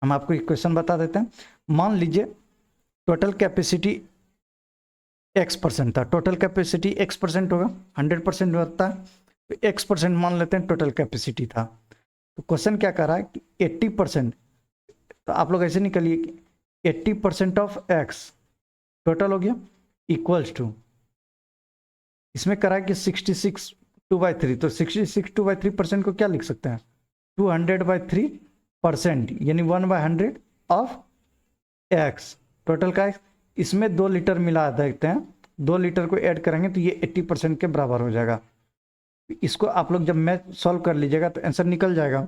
Speaker 1: हम आपको एक क्वेश्चन बता देते हैं। मान लीजिए टोटल कैपेसिटी x% था, टोटल कैपेसिटी x% होगा, 100% होता है तो x% मान लेते हैं टोटल कैपेसिटी था। तो क्वेश्चन क्या कर रहा है कि 80%, तो आप लोग ऐसे निकलिए कि 80% ऑफ x टोटल हो गया इक्वल्स टू, इसमें करा है कि 66 2/3, तो 66 2/3% को क्या लिख सकते हैं 200/3%, यानी 1/100 ऑफ x टोटल का x। इसमें 2 लीटर मिला देते हैं, 2 लीटर को ऐड करेंगे तो ये 80% के बराबर हो जाएगा। इसको आप लोग जब मैथ सॉल्व कर लीजिएगा तो आंसर निकल जाएगा।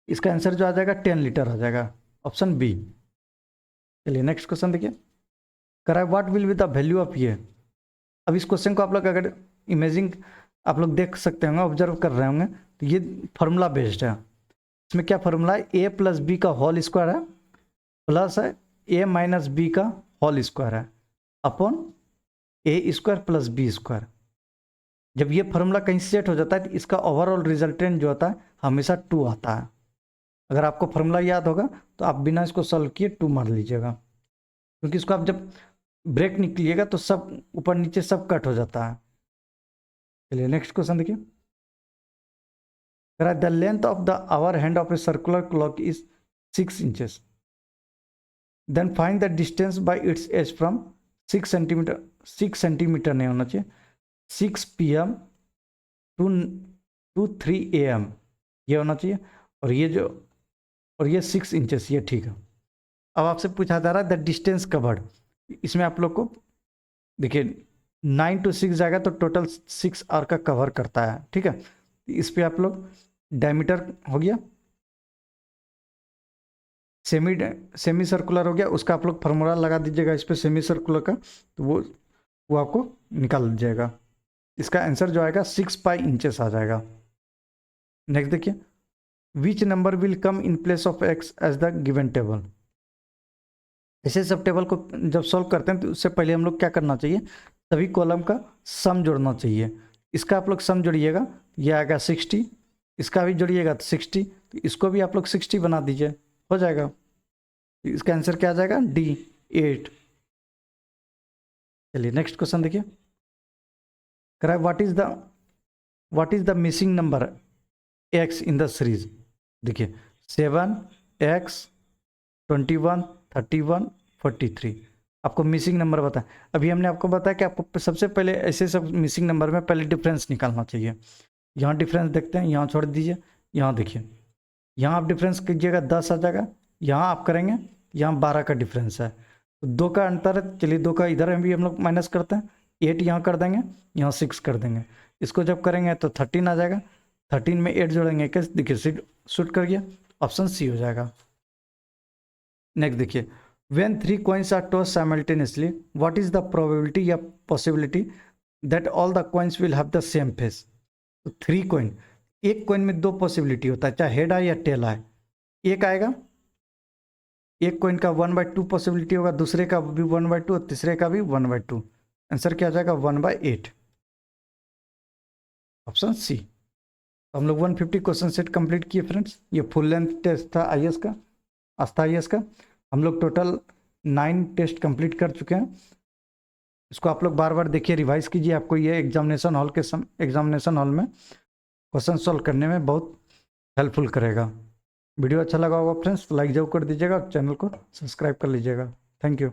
Speaker 1: इसका आंसर जो आ जाएगा 10 लीटर आ जाएगा, ऑप्शन बी। चलिए नेक्स्ट क्वेश्चन देखिए। कराए what will be the value of ये। अब इस क्वेश्चन को आप लोग अगर इमेजिंग आप लोग देख सकते होंगे, ऑब्जर्व कर रहे होंगे, तो ये फार्मूला बेस्ड है। इसमें क्या फार्मूला है a + b का होल स्क्वायर है प्लस है a - b का होल स्क्वायर है अपॉन a² + b²। जब ये फार्मूला कहीं सेट हो जाता है तो इसका ओवरऑल रिजल्टेंट जो होता है हमेशा 2 आता है। अगर आपको फार्मूला याद होगा तो आप बिना इसको सॉल्व किए 2 मार लीजिएगा, क्योंकि इसको आप जब ब्रेक निकलिएगा तो सब ऊपर नीचे सब कट हो जाता है। चलिए नेक्स्ट क्वेश्चन देखिए। The length of the hour hand of a circular clock is 6 inches, then find the distance by its edge from 6 centimetre, 6 centimetre नहीं होना चाहिए, 6 PM टू 3 AM ये होना चाहिए, और ये 6 इंचेस, ये ठीक है। अब आपसे पूछा जा रहा है द डिस्टेंस कवर्ड, इसमें आप लोग को देखिए 9 to 6 जाएगा तो टोटल 6 आर का कवर करता है, ठीक है। इस पे आप लोग डायमीटर हो गया, सेमी सर्कुलर हो गया, उसका आप लोग फार्मूला लगा दीजिएगा इस पे सेमी सर्कुलर का, तो वो आपको निकाल दीजिएगा। इसका आंसर जो आएगा 6 पाई इंचेस आ जाएगा। नेक्स्ट देखिए, which number will come in place of x as the given table. ऐसे सब टेबल को जब सॉल्व करते हैं तो उससे पहले हम लोग क्या करना चाहिए, सभी कॉलम का सम जोड़ना चाहिए। इसका आप लोग सम जोड़िएगा, ये आएगा 60, इसका भी जोड़िएगा तो 60, तो इसको भी आप लोग 60 बना दीजिए, हो जाएगा। इसका आंसर क्या आ जाएगा D 8। चलिए नेक्स्ट क्वेश्चन देखिए। कराए what is the missing number x in the series. देखिए 7x 21 31 43। आपको मिसिंग नंबर बताएं। अभी हमने आपको बताया कि आपको सबसे पहले ऐसे सब मिसिंग नंबर में पहले डिफरेंस निकालना चाहिए। यहाँ डिफरेंस देखते हैं, यहाँ छोड़ दीजिए, यहाँ देखिए, यहाँ आप डिफरेंस कीजिएगा 10 आ जाएगा। यहाँ आप करेंगे, यहाँ 12 का डिफरेंस है, तो 2 का अंतर है। चलिए 2 का इधर भी हम लोग माइनस करते हैं, 8 यहाँ कर देंगे, यहाँ 6 कर देंगे। इसको जब करेंगे तो 13 आ जाएगा। 13 में 8 जोड़ेंगे, कैसे देखिए शूट कर गया, ऑप्शन सी हो जाएगा। नेक्स्ट देखिए, when 3 coins are tossed simultaneously, what is the probability या possibility that all the coins will have the same face? तो 3 coin, एक coin में 2 पॉसिबिलिटी होता है, चाहे हेड आए या टेल आए। एक आएगा, एक coin का 1/2 पॉसिबिलिटी होगा, दूसरे का भी 1/2 और तीसरे का भी 1/2। आंसर क्या आ जाएगा? 1/8, ऑप्शन सी। तो हम लोग 150 क्वेश्चन सेट कंप्लीट किए फ्रेंड्स। ये फुल लेंथ टेस्ट था आईएएस का, आस्था आईएएस का। हम लोग टोटल 9 टेस्ट कंप्लीट कर चुके हैं। इसको आप लोग बार बार देखिए, रिवाइज कीजिए, आपको ये एग्जामिनेशन हॉल में क्वेश्चन सॉल्व करने में बहुत हेल्पफुल करेगा। वीडियो अच्छा लगा होगा फ्रेंड्स, लाइक जरूर कर दीजिएगा, चैनल को सब्सक्राइब कर लीजिएगा। Thank you.